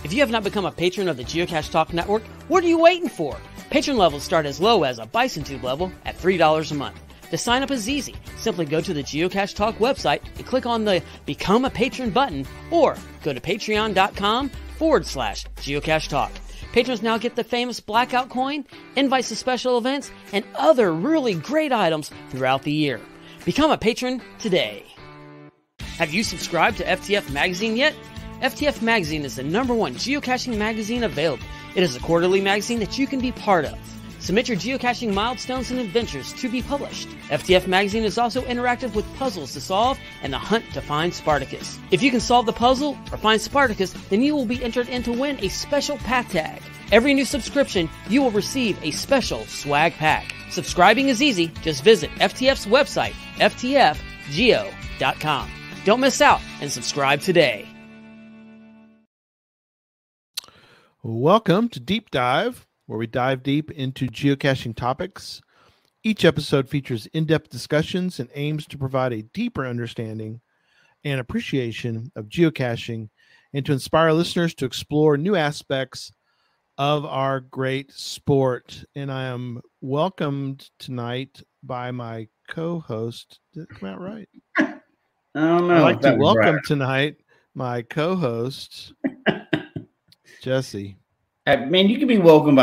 If you have not become a patron of the Geocache Talk Network, what are you waiting for? Patron levels start as low as a Bison Tube level at $3 a month. To sign up is easy. Simply go to the Geocache Talk website and click on the Become a Patron button, or go to patreon.com/Geocache Talk. Patrons now get the famous Blackout coin, invites to special events, and other really great items throughout the year. Become a patron today. Have you subscribed to FTF Magazine yet? FTF Magazine is the #1 geocaching magazine available. It is a quarterly magazine that you can be part of. Submit your geocaching milestones and adventures to be published. FTF Magazine is also interactive with puzzles to solve and the hunt to find Spartacus. If you can solve the puzzle or find Spartacus, then you will be entered in to win a special pack tag. Every new subscription, you will receive a special swag pack. Subscribing is easy. Just visit FTF's website, ftfgeo.com. Don't miss out and subscribe today. Welcome to Deep Dive, where we dive deep into geocaching topics. Each episode features in-depth discussions and aims to provide a deeper understanding and appreciation of geocaching and to inspire listeners to explore new aspects of our great sport. And I am welcomed tonight by my co-host. Did it come out right? I don't know. I'd like to welcome tonight my co-host, Jesse. I mean, you can be welcome,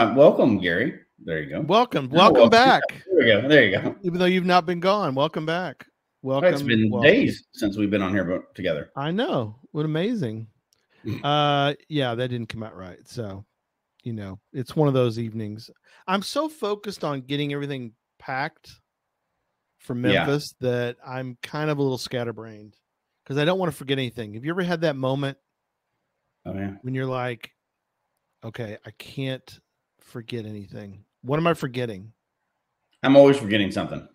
Gary. There you go. Welcome back. There you go. Even though you've not been gone, welcome back. Welcome. It's been days since we've been on here together. I know. What amazing. Yeah, that didn't come out right. So, it's one of those evenings. I'm so focused on getting everything packed for Memphis that I'm kind of a little scatterbrained because I don't want to forget anything. Have you ever had that moment when you're like, okay, I can't forget anything. What am I forgetting? I'm always forgetting something.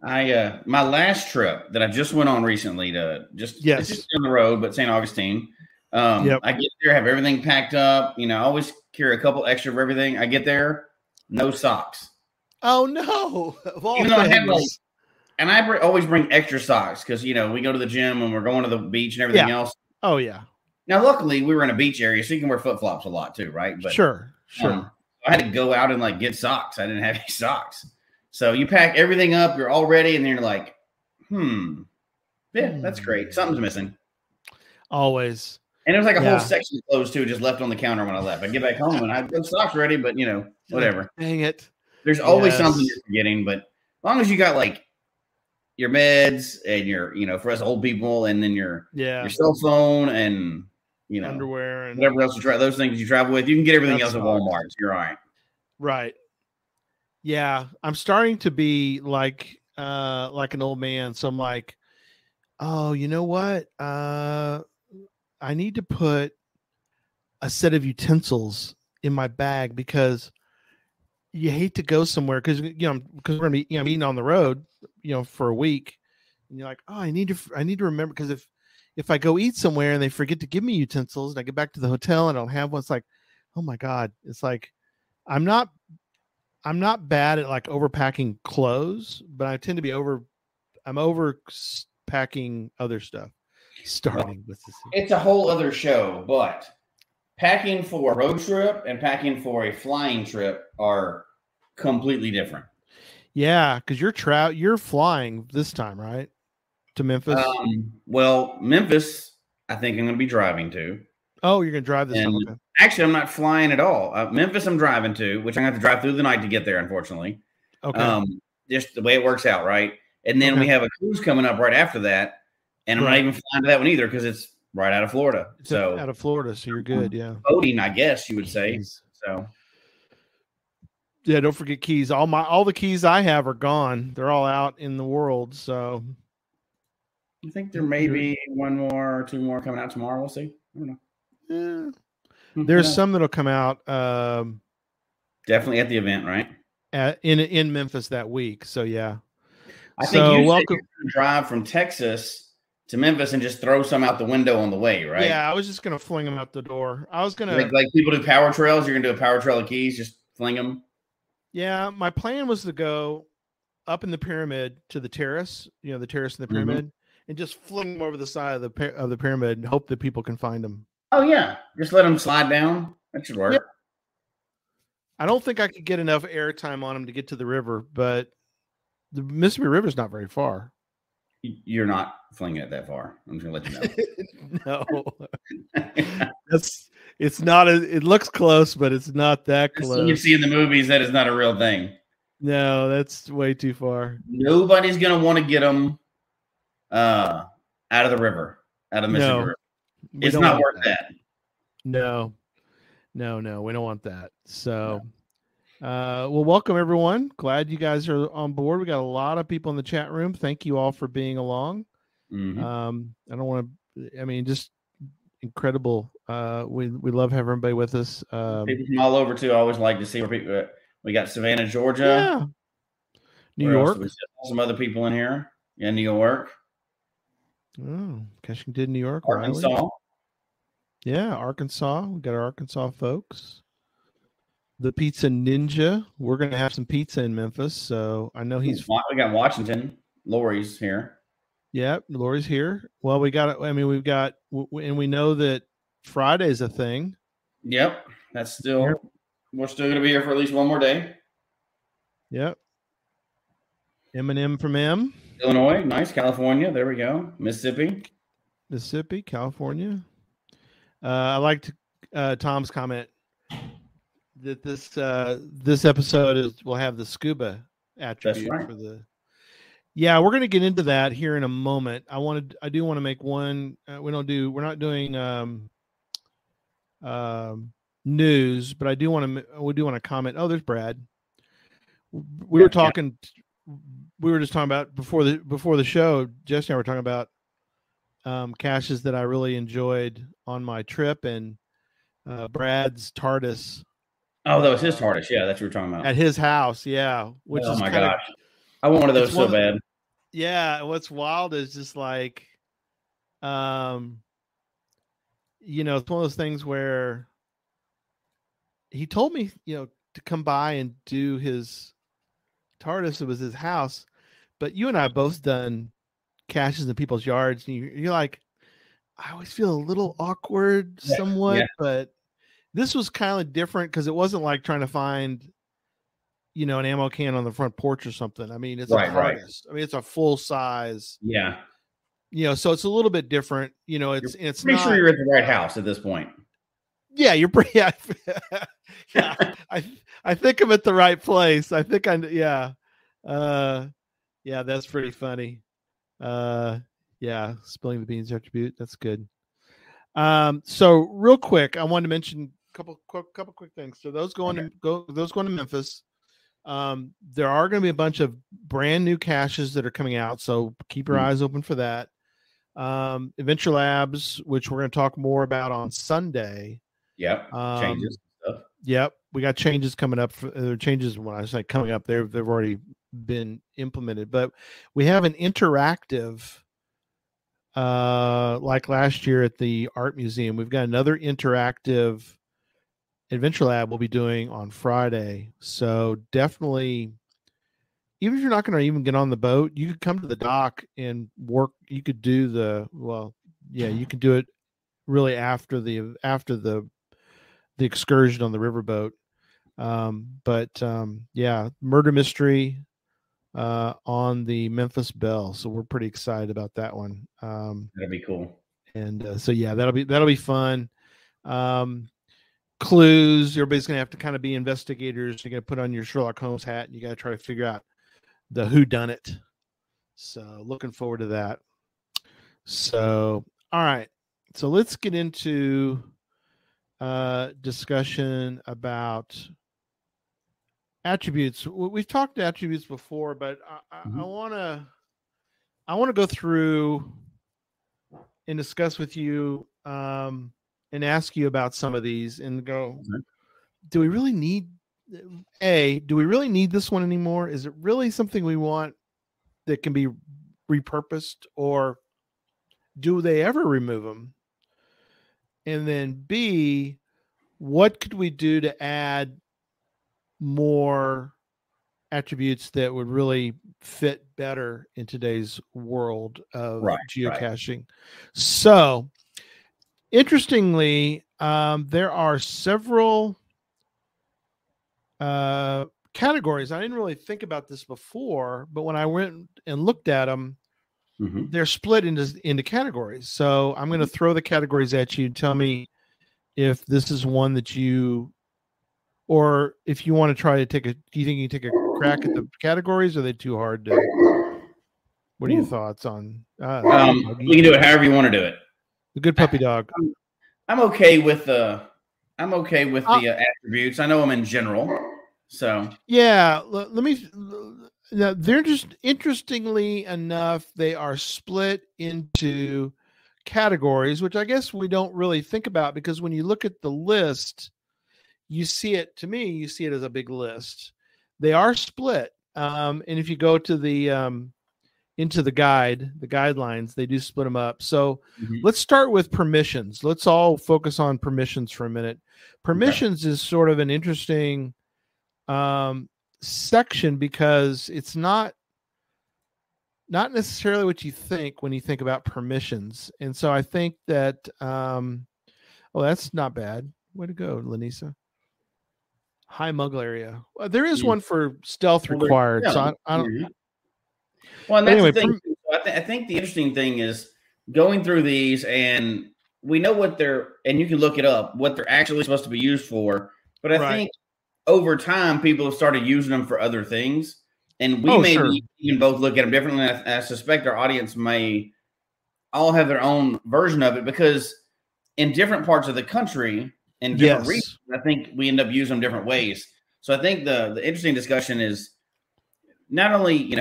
My last trip that I just went on recently it's just down the road, but St. Augustine. I get there, have everything packed up. I always carry a couple extra of everything. I get there, no socks. Oh no! Even though I have and I always bring extra socks because we go to the gym and we're going to the beach and everything else. Oh yeah. Now, luckily, we were in a beach area, so you can wear flip-flops a lot too, right? But sure. I had to go out and get socks. I didn't have any socks. So you pack everything up, you're all ready, and then you're like, that's great. Something's missing. Always. And it was like a whole section of clothes too, just left on the counter when I left. I get back home and I had those socks ready, but whatever. Dang it. There's always something you're forgetting, but as long as you got your meds and your, for us old people, and then your cell phone and underwear and whatever else those things you travel with, you can get everything else at Walmart. So you're all right. Right. Yeah. I'm starting to be like an old man. So I'm like, oh, you know what? I need to put a set of utensils in my bag because you hate to go somewhere because we're gonna be I'm eating on the road for a week, and you're like, oh, I need to remember, because if I go eat somewhere and they forget to give me utensils and I get back to the hotel and I don't have one, it's like, oh my god, it's like I'm not bad at overpacking clothes, but I tend to be over packing other stuff. Starting with this, it's a whole other show, but packing for a road trip and packing for a flying trip are completely different. Yeah, because you're flying this time, right? To Memphis? Well, Memphis, I think I'm going to be driving to. Oh, you're going to drive this time? Okay. Actually, I'm not flying at all. Memphis, I'm driving to, which I'm going to have to drive through the night to get there, unfortunately. Okay. Just the way it works out, right? And then we have a cruise coming up right after that, and I'm not even flying to that one either because it's right out of Florida. Out of Florida, so you're good, yeah. Boating, I guess you would say. So. Yeah, don't forget keys. All the keys I have are gone. They're all out in the world. So I think there may be one more or two more coming out tomorrow. We'll see. I don't know. There's some that'll come out. Definitely at the event, right? In Memphis that week. So yeah. I think you said you're going to drive from Texas to Memphis and just throw some out the window on the way, right? Yeah, I was just going to fling them out the door. I was going to like people do power trails. You're going to do a power trail of keys, just fling them. Yeah, my plan was to go up in the pyramid to the terrace, the terrace in the pyramid, and just fling them over the side of the pyramid and hope that people can find them. Oh yeah, just let them slide down. That should work. Yeah. I don't think I could get enough airtime on them to get to the river, but the Mississippi River is not very far. You're not flinging it that far. I'm just gonna let you know. No, it's not. It looks close, but it's not that close. So you see in the movies that is not a real thing. No, that's way too far. Nobody's gonna want to get them out of the river, out of Mississippi River. It's not worth that. No, we don't want that. So, well, welcome everyone. Glad you guys are on board. We got a lot of people in the chat room. Thank you all for being along. Mm-hmm. I don't want to. I mean, just incredible. We love having everybody with us. People from all over too. I always like to see where people. We got Savannah, Georgia. Yeah. New York. We some other people in here. Yeah, New York. Oh, Cashington, New York. Arkansas. Riley. Yeah, Arkansas. We got our Arkansas folks. The Pizza Ninja. We're going to have some pizza in Memphis, so I know he's. We got Washington. Lori's here. Yep, Lori's here. Well, we got. I mean, we've got, and we know that Friday's a thing. Yep, that's still. Here. We're still going to be here for at least one more day. Yep. M&M from M. Illinois, nice. California, there we go. Mississippi, California. I liked Tom's comment that this episode will have the scuba attribute for the. Yeah, we're going to get into that here in a moment. I do want to make one. We're not doing news, but we do want to comment. Oh, there's Brad. We were talking. We were just talking about before the show. Jesse and I were talking about caches that I really enjoyed on my trip, and Brad's TARDIS. Oh, that was his TARDIS. Yeah, that's what we're talking about. At his house, yeah. Which is my gosh, I want one of those so bad. Yeah, what's wild is just like, it's one of those things where he told me, to come by and do his TARDIS. It was his house, but you and I both done caches in people's yards, and you're like, I always feel a little awkward somewhat, but this was kind of different because it wasn't like trying to find, an ammo can on the front porch or something. I mean, it's a TARDIS. Right. I mean, it's a full size. Yeah. So it's a little bit different. It's pretty sure you're at the right house at this point. Yeah, you're pretty. Yeah. I think I'm at the right place. I think yeah, that's pretty funny. Spilling the beans attribute. That's good. So real quick, I wanted to mention a couple quick things. So those going to Memphis. There are going to be a bunch of brand new caches that are coming out. So keep your eyes open for that. Adventure Labs, which we're going to talk more about on Sunday. Yep. Changes stuff. Yep. We got changes coming up. Changes when I say coming up, they've already been implemented. But we have an interactive, like last year at the Art Museum. We've got another interactive Adventure Lab we'll be doing on Friday. So definitely, even if you're not going to even get on the boat, you could come to the dock and work. You could do you can do it really after the excursion on the riverboat. Murder mystery on the Memphis Belle. So we're pretty excited about that one. That'd be cool. And that'll be fun. Clues. Everybody's gonna have to kind of be investigators. You're gonna put on your Sherlock Holmes hat, and you got to try to figure out the whodunit. So looking forward to that. So all right. So let's get into discussion about attributes. We've talked attributes before, but I want to go through and discuss with you and ask you about some of these and go, do we really need this one anymore? Is it really something we want that can be repurposed, or do they ever remove them? And then B, what could we do to add more attributes that would really fit better in today's world of geocaching? So interestingly, there are several categories. I didn't really think about this before, but when I went and looked at them, they're split into categories. So I'm going to throw the categories at you. Tell me if this is one that you, or if you want to try to do you think you can take a crack at the categories? Or are they too hard to? What are your thoughts on? We can do it however you want to do it. The good puppy dog. I'm okay with the attributes. I know them in general. So yeah, let me. They're just interestingly enough, they are split into categories, which I guess we don't really think about because when you look at the list, you see it as a big list. They are split. And if you go to the into the guidelines, they do split them up. So let's start with permissions. Let's all focus on permissions for a minute. Permissions is sort of an interesting section because it's not necessarily what you think when you think about permissions. And so I think that that's not bad. Way to go, Lanisa. High muggle area. Well, there is one for stealth required. So I don't. Well, and that's the thing. I think the interesting thing is going through these, and we know what and you can look it up, what they're actually supposed to be used for. But I think over time, people have started using them for other things. And we even both look at them differently. I suspect our audience may all have their own version of it because in different parts of the country and different regions, I think we end up using them different ways. So I think the interesting discussion is not only,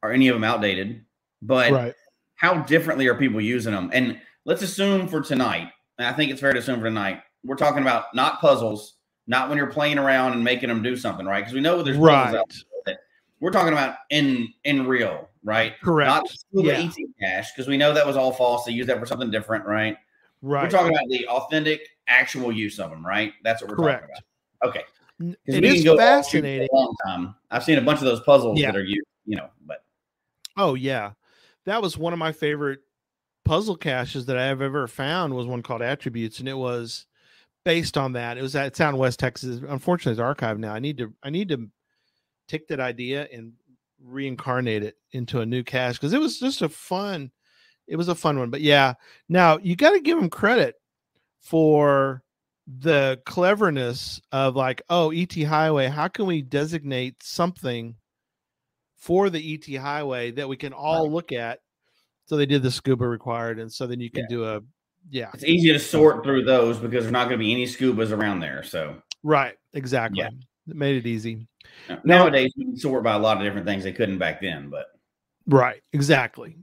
are any of them outdated, but how differently are people using them? And let's assume for tonight, and I think it's fair to assume for tonight, we're talking about not puzzles, not when you're playing around and making them do something, right? Because we know there's puzzles out there. We're talking about in real, right? Correct. Not the ET cache, because we know that was all false. They used that for something different, right? Right. We're talking about the authentic, actual use of them, right? That's what we're talking about. Okay. It is fascinating. For a long time. I've seen a bunch of those puzzles that are used, but. Oh, yeah. That was one of my favorite puzzle caches that I have ever found was one called Attributes, and it was based on that. It's out in West Texas. Unfortunately, it's archived now. I need to take that idea and reincarnate it into a new cache because it was just a fun one. But yeah, now you got to give them credit for the cleverness of like, ET Highway. How can we designate something for the ET Highway that we can all look at? So they did the scuba required, and so then you can do it's easy to sort through those because there's not going to be any scubas around there. So exactly. Yeah. It made it easy. Nowadays you can sort by a lot of different things they couldn't back then, but exactly.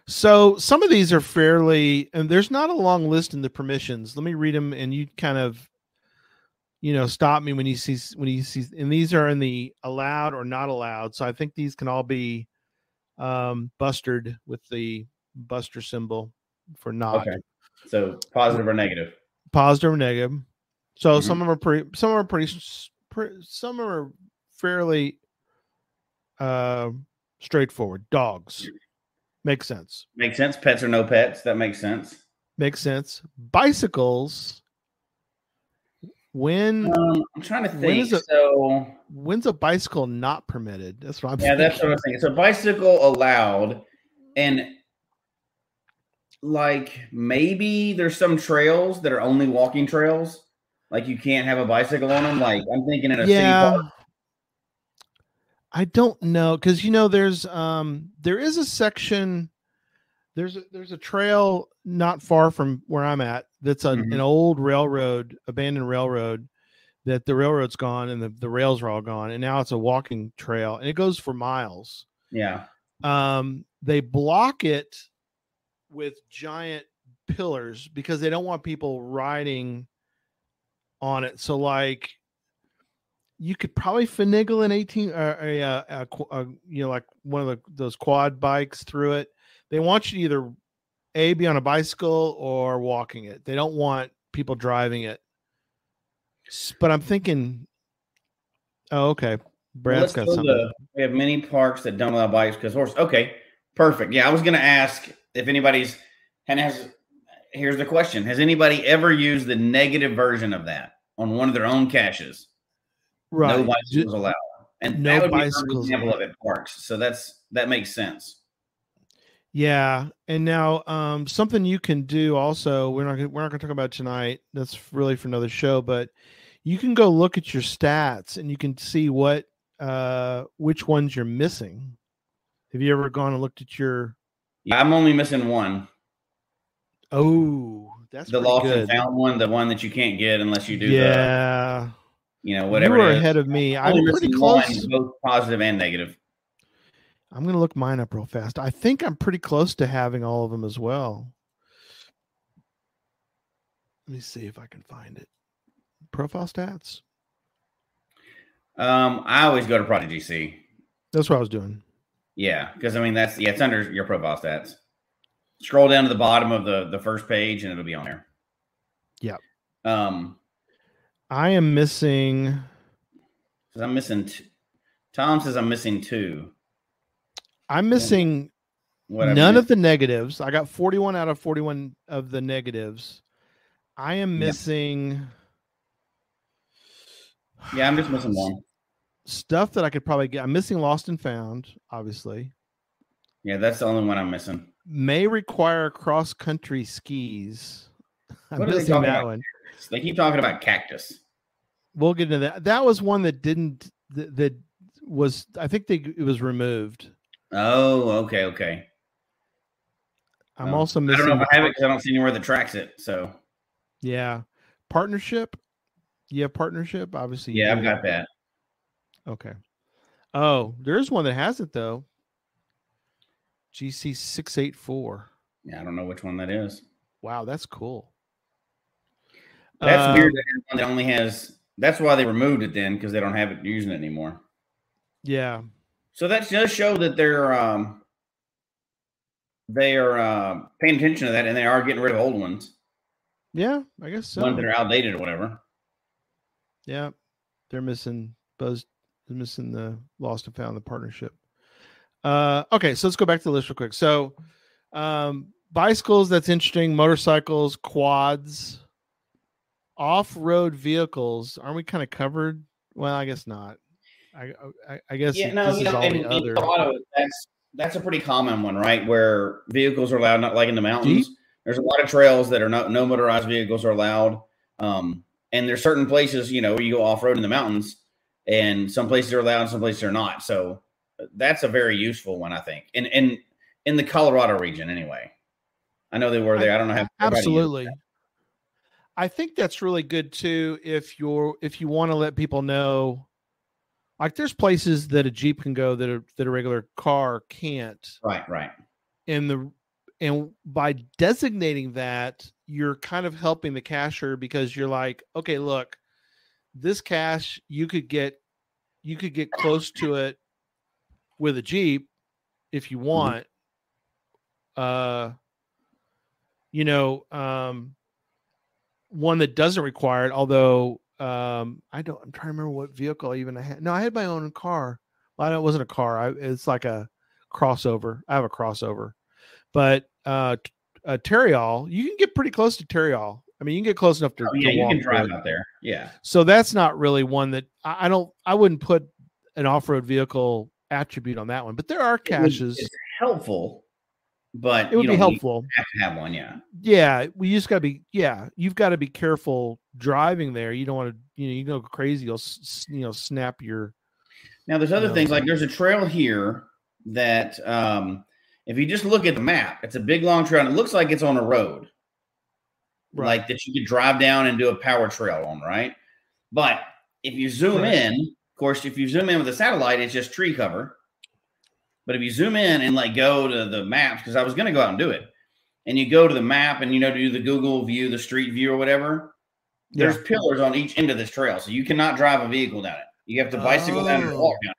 So some of these are fairly, and there's not a long list in the permissions. Let me read them, and you kind of, stop me when you see, and these are in the allowed or not allowed. So I think these can all be bustered with the buster symbol for not. Okay. So positive or negative. So some are some are fairly straightforward. Dogs. Makes sense. Pets or no pets. That makes sense. Bicycles. When I'm trying to think. When's a bicycle not permitted? That's what I'm thinking. That's what I'm thinking. So bicycle allowed, and like maybe there's some trails that are only walking trails. Like you can't have a bicycle on them. Like I'm thinking in a city park. I don't know because there is a section. There's a trail not far from where I'm at. That's an old abandoned railroad. That the railroad's gone and the rails are all gone, and now it's a walking trail, and it goes for miles. Yeah. They block it with giant pillars because they don't want people riding on it. So like you could probably finagle an 18 like one of those quad bikes through it. They want you to either be on a bicycle or walking it. They don't want people driving it. But I'm thinking, okay. Brad's got something. We have many parks that don't allow bikes because horses. Okay, perfect. Yeah, I was going to ask if anybody's and has here's the question: has anybody ever used the negative version of that on one of their own caches? Right. No bicycles allowed, and no that would bicycles be an example of it parks. So that makes sense. Yeah, and now something you can do also. We're not gonna talk about tonight. That's really for another show. But you can go look at your stats and you can see what which ones you're missing. Have you ever gone and looked at your? Yeah, I'm only missing one. Oh, that's the lost and found one, the one that you can't get unless you do the whatever. You were ahead of me. I'm pretty close. Both positive and negative. I'm going to look mine up real fast. I think I'm pretty close to having all of them as well. Let me see if I can find it. Profile stats. I always go to Project GC. That's what I was doing. Yeah, because I mean it's under your profile stats. Scroll down to the bottom of the first page and it'll be on there. Yeah. I am missing. I'm missing. Tom says I'm missing 2. I'm missing none of the negatives. I got 41 out of 41 of the negatives. I am missing. Yeah, I'm just missing one. Stuff that I could probably get. I'm missing lost and found, obviously. Yeah, that's the only one I'm missing. May require cross-country skis. I'm missing that one. They keep talking about cactus. We'll get into that. That was one that didn't. That was. I think it was removed. Oh, okay. I'm also missing. I don't know if I have it because I don't see anywhere that tracks it. So, yeah, partnership. You have partnership, obviously. Yeah, I've got that. Okay. Oh, there's one that has it though. GC 684. Yeah, I don't know which one that is. Wow, that's cool. That's weird. That only has. That's why they removed it then, because they don't have it using it anymore. Yeah. So that does show that they're paying attention to that, and they are getting rid of old ones. Yeah, I guess so. Ones that are outdated or whatever. Yeah, they're missing Buzz. They're missing the lost and found, the partnership. Okay, so let's go back to the list real quick. So, bicycles, that's interesting. Motorcycles, quads, off-road vehicles. Aren't we kind of covered? Well, I guess not. I guess this is all the other. That's a pretty common one, right? Where vehicles are allowed, not like in the mountains. There's a lot of trails that are no motorized vehicles are allowed. And there's certain places, where you go off-road in the mountains, and some places are allowed, and some places are not. So that's a very useful one, I think. In the Colorado region, anyway. I know they were there. I don't know how. Absolutely. I think that's really good too. If you want to let people know, like there's places that a Jeep can go that a regular car can't. Right. And by designating that, you're kind of helping the cacher, because you're like, okay, look, this cache, you could get close to it with a Jeep if you want. One that doesn't require it, although I'm trying to remember what vehicle I had. No, I had my own car. Well, it wasn't a car. It's like a crossover. I have a crossover. But Terriall, you can get pretty close to Terriall. I mean, you can get close enough to walk. You can drive out there. Yeah. So that's not really one that I wouldn't put an off-road vehicle attribute on that one. But there are caches. It's helpful. But it would be helpful. You have to have one, yeah. Yeah, you just got to be. Yeah, you've got to be careful driving there. You don't want to. You go crazy. You'll snap your. Now there's other things, like there's a trail here that if you just look at the map, it's a big long trail and it looks like it's on a road, right, like that you could drive down and do a power trail on, right? But if you zoom in, of course, if you zoom in with a satellite, it's just tree cover. But if you zoom in and go to the maps, because I was going to go out and do it, and you go to the map and do the Google view, the street view or whatever, there's pillars on each end of this trail. So you cannot drive a vehicle down it. You have to bicycle down it or walk down it.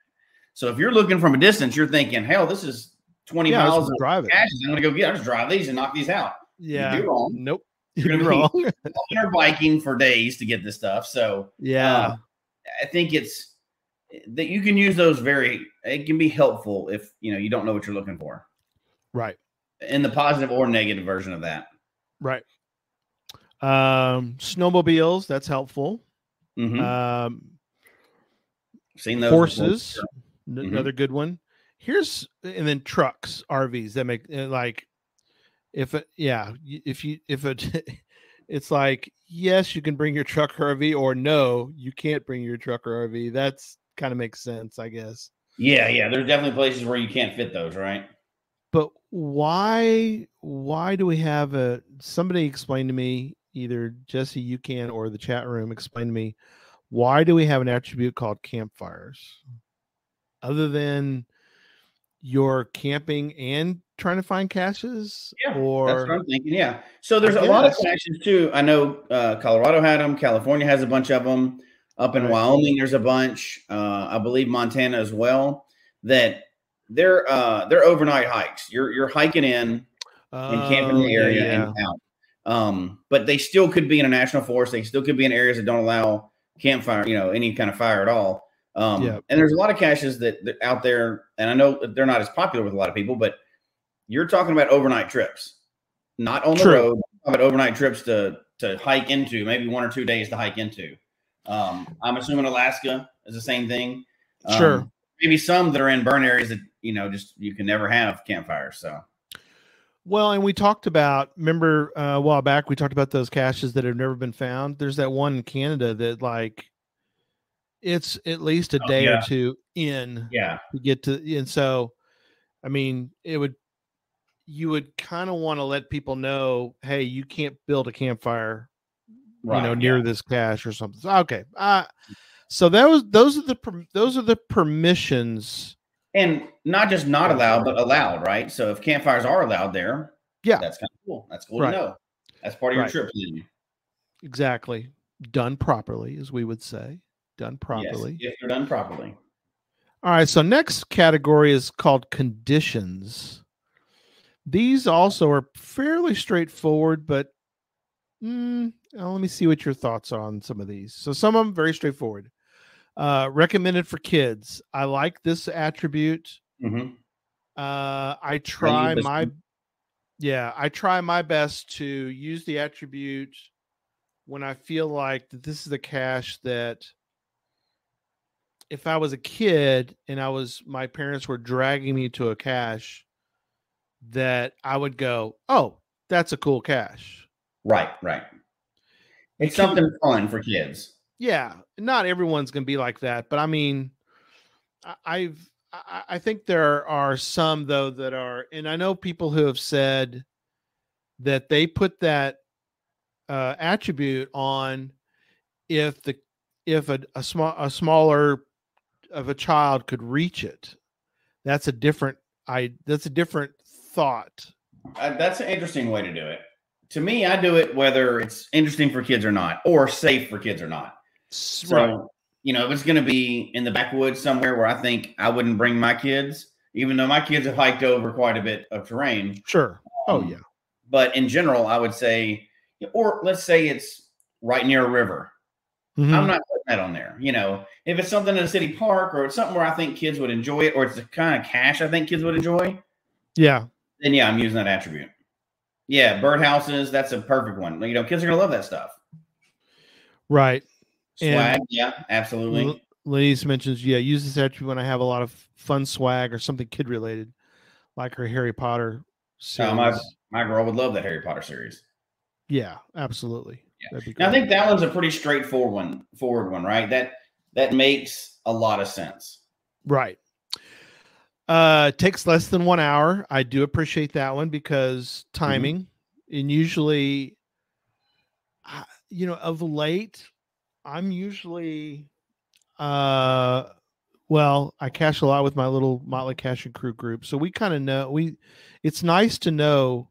So if you're looking from a distance, you're thinking, hell, this is 20 miles of caches. I'm going to go I'll just drive these and knock these out. Yeah. You're wrong. Nope. You're going to be walking or biking for days to get this stuff. So yeah, I think it's that you can use those it can be helpful if you don't know what you're looking for. Right. In the positive or negative version of that. Right. Snowmobiles, that's helpful. Mm-hmm. Seen those horses, before. Another good one. And then trucks, RVs that make like if it's like, yes, you can bring your truck or RV, or no, you can't bring your truck or RV. That's kind of makes sense, I guess. Yeah. There's definitely places where you can't fit those, right? But why do we have somebody explain to me, either Jesse, you can, or the chat room, explain to me, why do we have an attribute called campfires? Other than you're camping and trying to find caches? Yeah, or that's what I'm thinking. Yeah. So there's a lot of caches too. I know Colorado had them. California has a bunch of them. Up in Wyoming, there's a bunch. I believe Montana as well. That they're overnight hikes. You're hiking in and camping in the area and out. But they still could be in a national forest. They still could be in areas that don't allow campfire, any kind of fire at all. And there's a lot of caches that out there, and I know they're not as popular with a lot of people, but you're talking about overnight trips, not on the road, but overnight trips to hike into, maybe 1 or 2 days to hike into. I'm assuming Alaska is the same thing. Sure. Maybe some that are in burn areas that, just you can never have campfires. So. Well, and we talked about, remember a while back, we talked about those caches that have never been found. There's that one in Canada that it's at least a day or two in to get to. And so, I mean, you would kind of want to let people know, hey, you can't build a campfire, near this cache or something. So, okay. So those are the permissions. And not just not allowed, but allowed, right? So if campfires are allowed there, that's kind of cool. That's cool to know. That's part of your trip planning. Exactly. Done properly, as we would say. Done properly. Yes, if they're done properly. All right. So next category is called conditions. These also are fairly straightforward, but let me see what your thoughts are on some of these. So some of them very straightforward. Recommended for kids. I like this attribute. Mm-hmm. I try my best to use the attribute when I feel like that this is the cache that if I was a kid and my parents were dragging me to a cache, that I would go, oh, that's a cool cache. Right. It's something fun for kids. Yeah. Not everyone's going to be like that, but I mean, I think there are some though that are, and I know people who have said that they put that attribute on if a smaller of a child could reach it. That's a different thought. That's an interesting way to do it. To me, I do it whether it's interesting for kids or not, or safe for kids or not. So, if it's going to be in the backwoods somewhere where I think I wouldn't bring my kids, even though my kids have hiked over quite a bit of terrain. Sure. Yeah. But in general, I would say, or let's say it's right near a river. Mm-hmm. I'm not putting that on there. If it's something in a city park or it's something where I think kids would enjoy it, or it's the kind of cache I think kids would enjoy. Yeah. Then I'm using that attribute. Yeah. Birdhouses. That's a perfect one. Kids are going to love that stuff. Right. Swag. Yeah, absolutely. Louise mentions, use this attribute when I have a lot of fun swag or something kid related, like her Harry Potter series. My girl would love that Harry Potter series. Yeah, absolutely. Yeah. Now, I think that one's a pretty straightforward one, right? That makes a lot of sense. Right. Takes less than 1 hour. I do appreciate that one because timing, and usually, of late, I'm usually, I cache a lot with my little Motley Caching Crew group. So we kind of know it's nice to know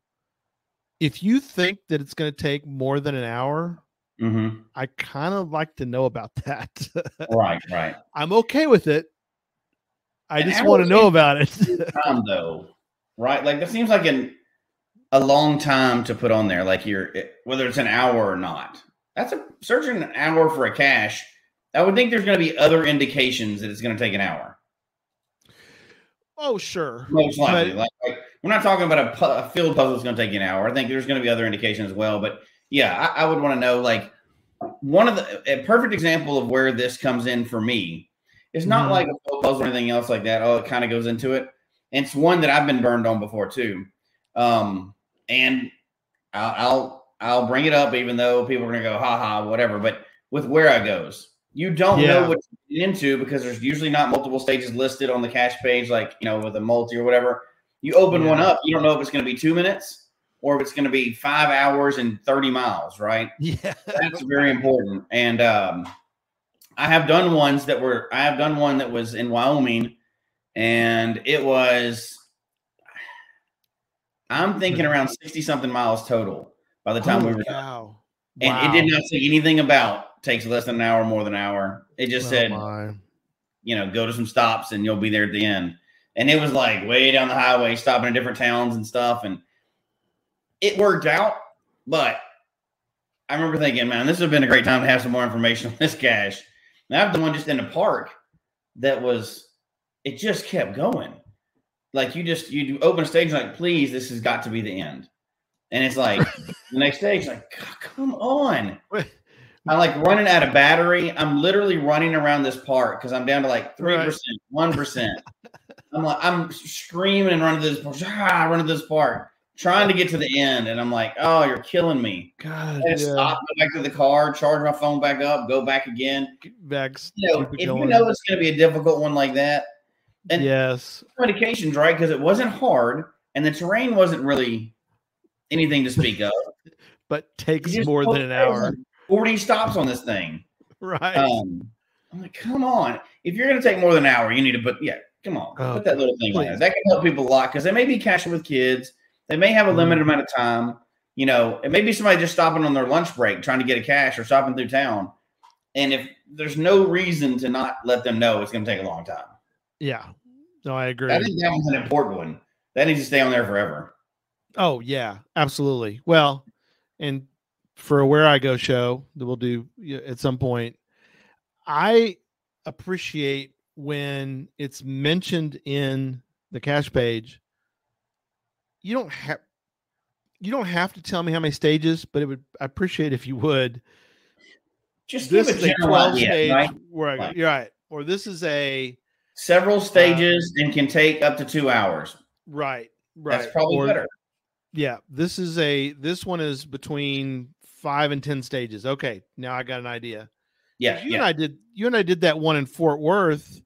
if you think that it's going to take more than an hour. Mm-hmm. I kind of like to know about that. Right. I'm okay with it. I just want to know about it. Time, though, right? Like that seems like a long time to put on there. Like whether it's an hour or not. That's searching an hour for a cache. I would think there's going to be other indications that it's going to take an hour. Oh, sure. Most likely. Like we're not talking about a field puzzle that's going to take you an hour. I think there's going to be other indications as well. But Yeah, I would want to know, like, a perfect example of where this comes in for me. It's not like a puzzle or anything else like that. Oh, it kind of goes into it. And it's one that I've been burned on before too. And I'll bring it up, even though people are gonna go, ha ha, whatever. But with where I goes, you don't know what you're into because there's usually not multiple stages listed on the cache page, like with a multi or whatever. You open one up, you don't know if it's gonna be 2 minutes or if it's gonna be 5 hours and 30 miles, right? Yeah. That's very important. And I have done one that was in Wyoming, and it was, I'm thinking around 60 something miles total by the time we were done. And it did not say anything about takes less than an hour, more than an hour. It just said, go to some stops and you'll be there at the end. And it was like way down the highway, stopping in different towns and stuff. And it worked out, but I remember thinking, man, this would have been a great time to have some more information on this cache. And I've done one just in the park that it just kept going. Like you open a stage like, please, this has got to be the end. And it's like the next stage, like, come on. I'm like running out of battery. I'm literally running around this park because I'm down to like 3%, 1%. I'm screaming and running to this park, trying to get to the end. And I'm like, oh, you're killing me. God, I stop, go back to the car, charge my phone back up, go back again. If you know it's going to be a difficult one like that. And medications, right? Because it wasn't hard and the terrain wasn't really anything to speak of. But takes more than an hour. 40 stops on this thing. Right. I'm like, come on. If you're going to take more than an hour, you need to put that little thing on there. That can help people a lot because they may be caching with kids. They may have a limited amount of time. It may be somebody just stopping on their lunch break trying to get a cache or stopping through town. And if there's no reason to not let them know, it's going to take a long time. Yeah. No, I agree. I think that one's an important one. That needs to stay on there forever. Oh, yeah, absolutely. Well, and for a Where I Go show that we'll do at some point, I appreciate when it's mentioned in the cache page. You don't have to tell me how many stages, but I appreciate if you would. Just this give is a 12 stage right? Where I go. You're right. Or this is several stages and can take up to 2 hours. Right. That's probably better. Yeah. This one is between 5 and 10 stages. Okay. Now I got an idea. Yeah. You and I did that one in Fort Worth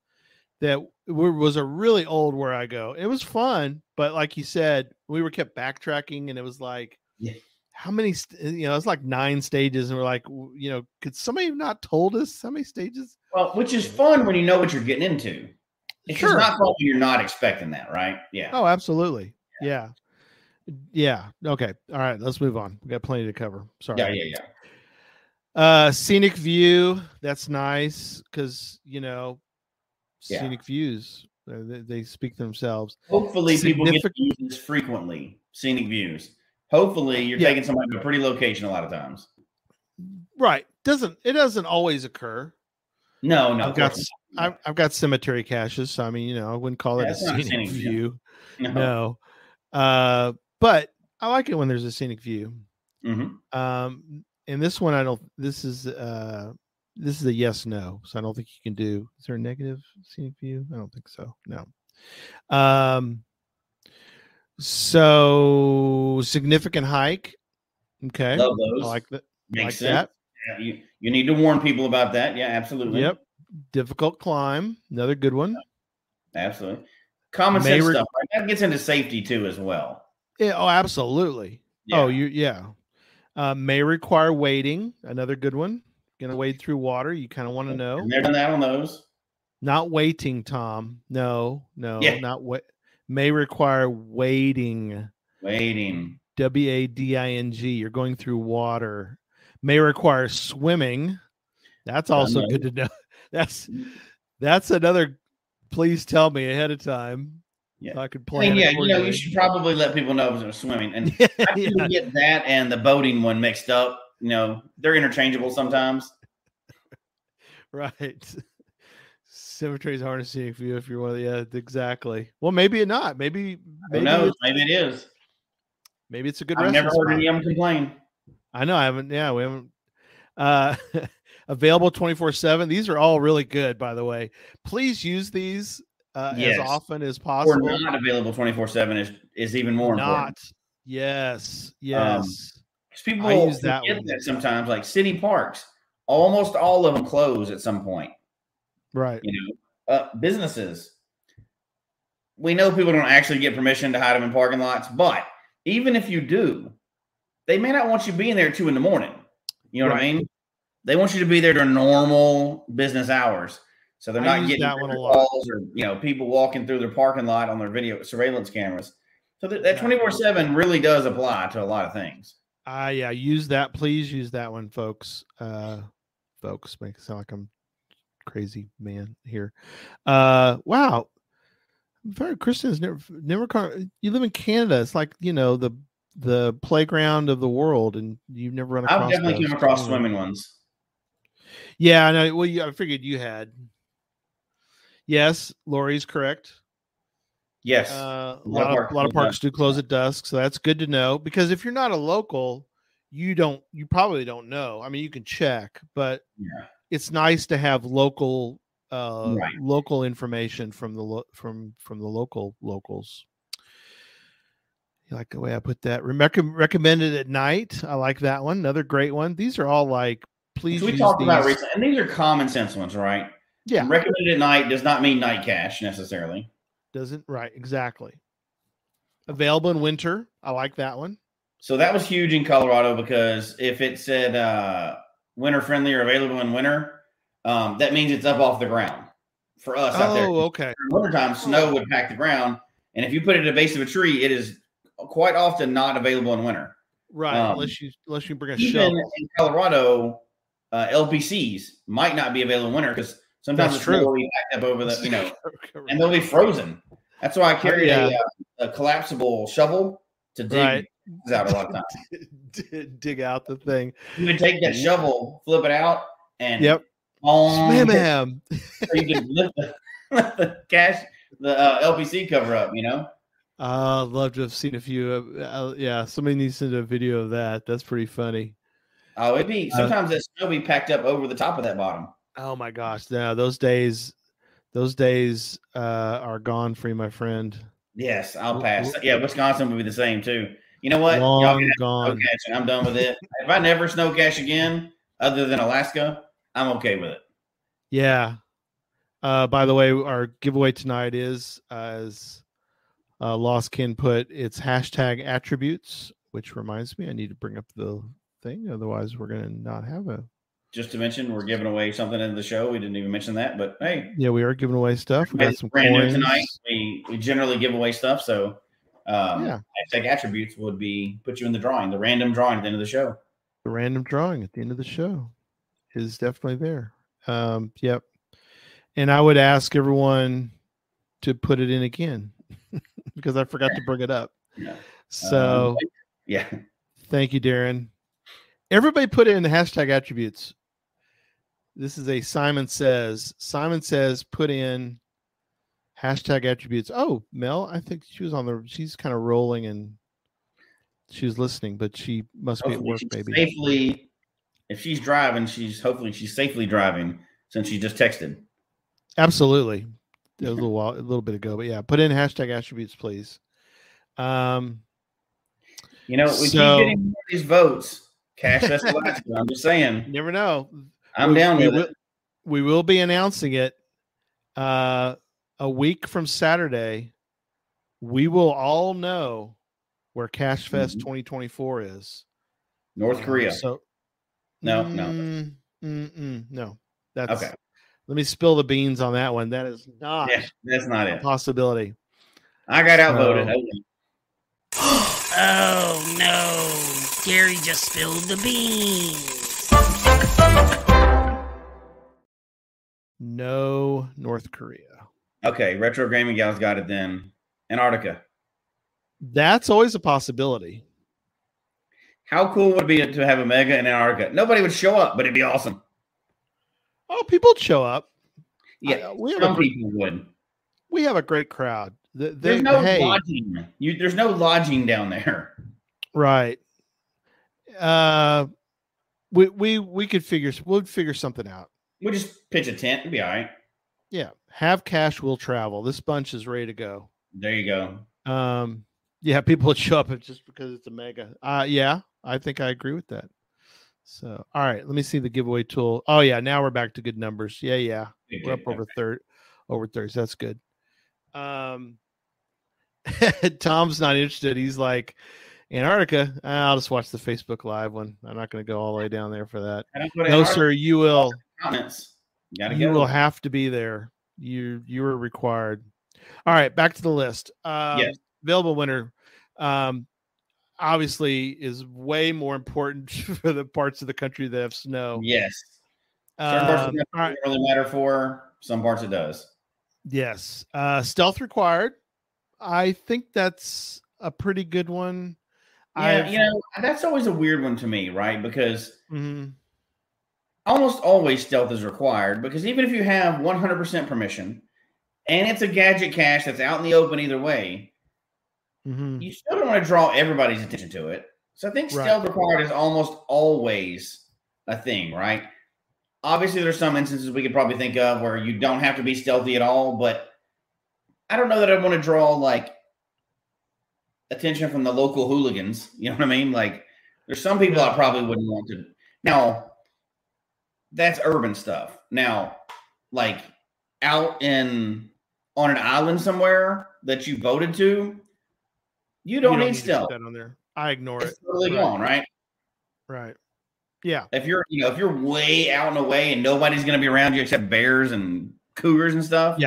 that was a really old Where I Go. It was fun, but like you said, we were kept backtracking and it was like, how many, it's like 9 stages. And we're like, could somebody have not told us how many stages? Well, which is fun when you know what you're getting into. It's just not fun when you're not expecting that, right? Yeah. Oh, absolutely. Yeah. Yeah. Okay. All right. Let's move on. We got plenty to cover. Sorry. Yeah. Scenic view. That's nice because, scenic views, they speak themselves. Hopefully people get to use this frequently. Scenic views. Hopefully you're taking somebody to a pretty location a lot of times. Right. It doesn't always occur. No. I've got cemetery caches. So, I mean, I wouldn't call it a scenic view. No. But I like it when there's a scenic view. Mm-hmm. And this one, this is a yes, no. So I don't think you can do, is there a negative scenic view? I don't think so. No. So significant hike. Okay. Love those. I like that. Makes sense. Yeah, you need to warn people about that. Yeah, absolutely. Yep. Difficult climb. Another good one. Absolutely. Common sense stuff. Right? That gets into safety too, as well. Yeah. Oh, absolutely. Yeah. May require wading. Another good one. Going to wade through water. You kind of want to know. Never done that on those. Not waiting, Tom. No. Not wait. May require wading. Wading. Wading. You're going through water. May require swimming. That's also good to know. That's another. Please tell me ahead of time. Yeah, so I could plan. You should probably let people know if it was swimming. And I can get that and the boating one mixed up. They're interchangeable sometimes. Right. Cemeteries aren't a scenic view if you're one of the exactly. Well, maybe not. Maybe who knows? Maybe it is. Maybe it's a good. I've never heard any of them complain. I know I haven't. Yeah, we haven't. Uh, available 24/7. These are all really good, by the way. Please use these as often as possible. Or not available 24/7 is even more important. Yes. Because people forget that sometimes, like city parks, almost all of them close at some point. Right. Businesses. We know people don't actually get permission to hide them in parking lots, but even if you do, they may not want you being there at 2 a.m. You know what I mean? They want you to be there during normal business hours. So they're not getting calls or people walking through their parking lot on their video surveillance cameras. So that 24/7 really does apply to a lot of things. Yeah, use that. Please use that one, folks. Folks, make it sound like I'm crazy man here. Wow. Very Kristen's never you live in Canada. It's like, the playground of the world, and you've never run across. I've definitely come across swimming ones. Yeah, I know. Well, I figured you had. Yes, Lori's correct. Yes, a lot of parks do close at dusk, so that's good to know. Because if you're not a local, you probably don't know. I mean, you can check, but it's nice to have local information from the locals. You like the way I put that? Recommended at night. I like that one. Another great one. These are all like, please. We talked about recently, and these are common sense ones, right? Yeah. Recommended at night does not mean night cache necessarily. Doesn't, right? Exactly. Available in winter. I like that one. So that was huge in Colorado, because if it said winter friendly or available in winter, that means it's up off the ground for us out there. Oh, okay. In wintertime, snow would pack the ground, and if you put it at the base of a tree, it is quite often not available in winter. Right, unless you bring a shovel. In Colorado, LPCs might not be available in winter because sometimes it's will be packed up over the and they'll be frozen. That's why I carry a collapsible shovel to dig out a lot of times. Dig out the thing. You would take that shovel, flip it out, and slam. So you can lift the cache, the LPC cover up. I'd love to have seen a few. Somebody needs to send a video of that. That's pretty funny. Oh, it'd be sometimes that snow be packed up over the top of that bottom. Oh my gosh! No, those days are gone for you, my friend. Yes, I'll pass. Yeah, Wisconsin would be the same too. You know what? Long gone. I'm done with it. If I never snow cache again, other than Alaska, I'm okay with it. Yeah. By the way, our giveaway tonight is as Lost Kin put, it's hashtag attributes, which reminds me I need to bring up the thing. Otherwise, we're going to not have a. Just to mention, we're giving away something in the show. We didn't even mention that, but hey. Yeah, we are giving away stuff. We got some brand coins. New tonight. We generally give away stuff. So hashtag attributes would put you in the drawing, the random drawing at the end of the show. The random drawing at the end of the show is definitely there. Yep. And I would ask everyone to put it in again because I forgot to bring it up. Yeah. So thank you, Darren. Everybody put it in the hashtag attributes. This is a Simon Says. Simon Says put in hashtag attributes. Oh, Mel, I think she's kind of rolling and she was listening, but she must be at work maybe. Safely, if she's driving, hopefully she's safely driving since she just texted. Absolutely. It was a little bit ago, but yeah, put in hashtag attributes, please. We keep getting more of these votes. Cache that's Alaska. I'm just saying. You never know. I'm down with it. We will be announcing it a week from Saturday. We will all know where Cache Fest 2024 is. North Korea. No. That's okay. Let me spill the beans on that one. That is not. Yeah, that's not a possibility. I got outvoted. Oh no! Gary just spilled the beans. No, North Korea. Okay, Retro Gaming Gal's got it then. Antarctica. That's always a possibility. How cool would it be to have a mega in Antarctica? Nobody would show up, but it'd be awesome. Oh, people would show up. Yeah, some people would. We have a great crowd. There's no lodging. There's no lodging down there. Right. We could we'll figure something out. We'll just pitch a tent. It'll be all right. Yeah. Have cash, will travel. This bunch is ready to go. There you go. Yeah, people would show up just because it's a mega. Yeah, I think I agree with that. So, all right, let me see the giveaway tool. Oh yeah, now we're back to good numbers. Yeah. We're up over 30. So that's good. Tom's not interested. He's like, Antarctica. I'll just watch the Facebook Live one. I'm not going to go all the way down there for that. No, sir. You will. You will have to be there. You are required. All right, back to the list. Yes. Available winner. Obviously is way more important for the parts of the country that have snow. Yes. Certain parts of the country doesn't really matter for. Some parts it does. Yes. Stealth required. I think that's a pretty good one. Yeah, that's always a weird one to me, right? Because almost always stealth is required, because even if you have 100% permission and it's a gadget cache that's out in the open either way, you still don't want to draw everybody's attention to it. So I think stealth required is almost always a thing, right? Obviously, there's some instances we could probably think of where you don't have to be stealthy at all, but I don't know that I want to draw like attention from the local hooligans. You know what I mean? Like, there's some people I probably wouldn't want to. Now, that's urban stuff. Now, like out on an island somewhere that you voted to, you don't need stealth. That on there. I ignore it. Totally gone, right? Right. Yeah. If you're way out and away and nobody's going to be around you except bears and cougars and stuff,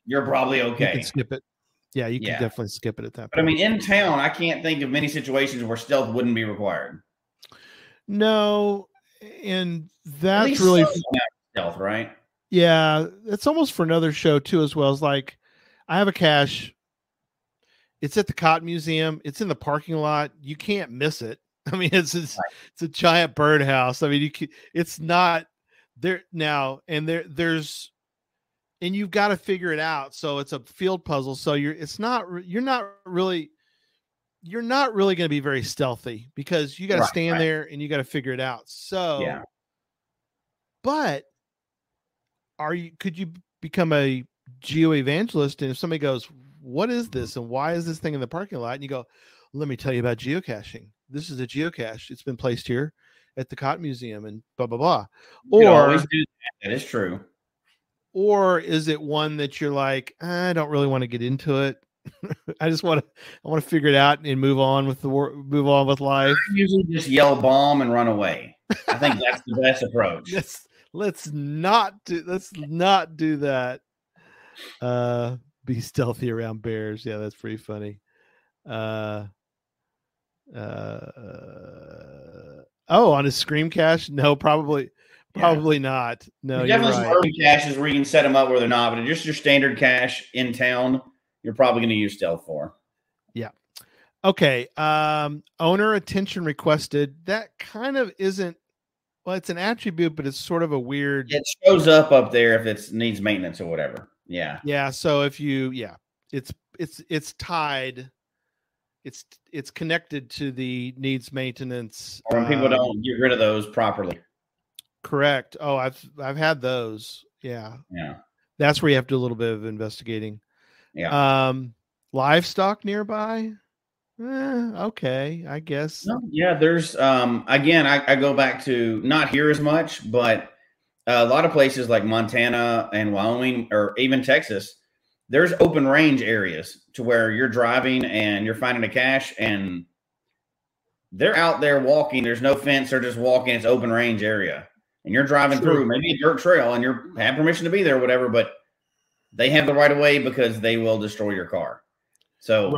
you're probably okay. You can skip it. Yeah, you can definitely skip it at that point. But I mean, in town, I can't think of many situations where stealth wouldn't be required. No, and that's really stealth, right? Yeah, it's almost for another show too, as well as like I have a cache. It's at the Cotton Museum. It's in the parking lot. You can't miss it. I mean, it's a giant birdhouse. I mean, it's not there now, and there's. And you've got to figure it out. So it's a field puzzle. So you're not really going to be very stealthy, because you got to stand there and you got to figure it out. So, but could you become a geo evangelist? And if somebody goes, what is this? And why is this thing in the parking lot? And you go, let me tell you about geocaching. This is a geocache. It's been placed here at the Cotton Museum and blah, blah, blah. You always do that. That is true. Or is it one that you're like, I don't really want to get into it. I want to figure it out and move on with life. I usually just yell bomb and run away. I think that's the best approach. Let's not do that. Be stealthy around bears. Yeah, that's pretty funny. On a Scream cache? No, probably not. No, there's definitely some urban caches where you can set them up where they're not, but just your standard cache in town, you're probably going to use stealth for. Yeah. Okay. Owner attention requested. That kind of isn't. Well, it's an attribute, but it's sort of a weird. It shows up there if it needs maintenance or whatever. Yeah. Yeah. So if it's tied. It's connected to the needs maintenance. Or when people don't get rid of those properly. Correct. Oh, I've had those. Yeah. Yeah. That's where you have to do a little bit of investigating. Yeah. Livestock nearby. Okay, I guess. No, yeah, there's again, I go back to not here as much, but a lot of places like Montana and Wyoming or even Texas, there's open range areas to where you're driving and you're finding a cache and they're out there walking. There's no fence. They're just walking. It's open range area. And you're driving through maybe a dirt trail and you have permission to be there or whatever, but they have the right of way because they will destroy your car. So,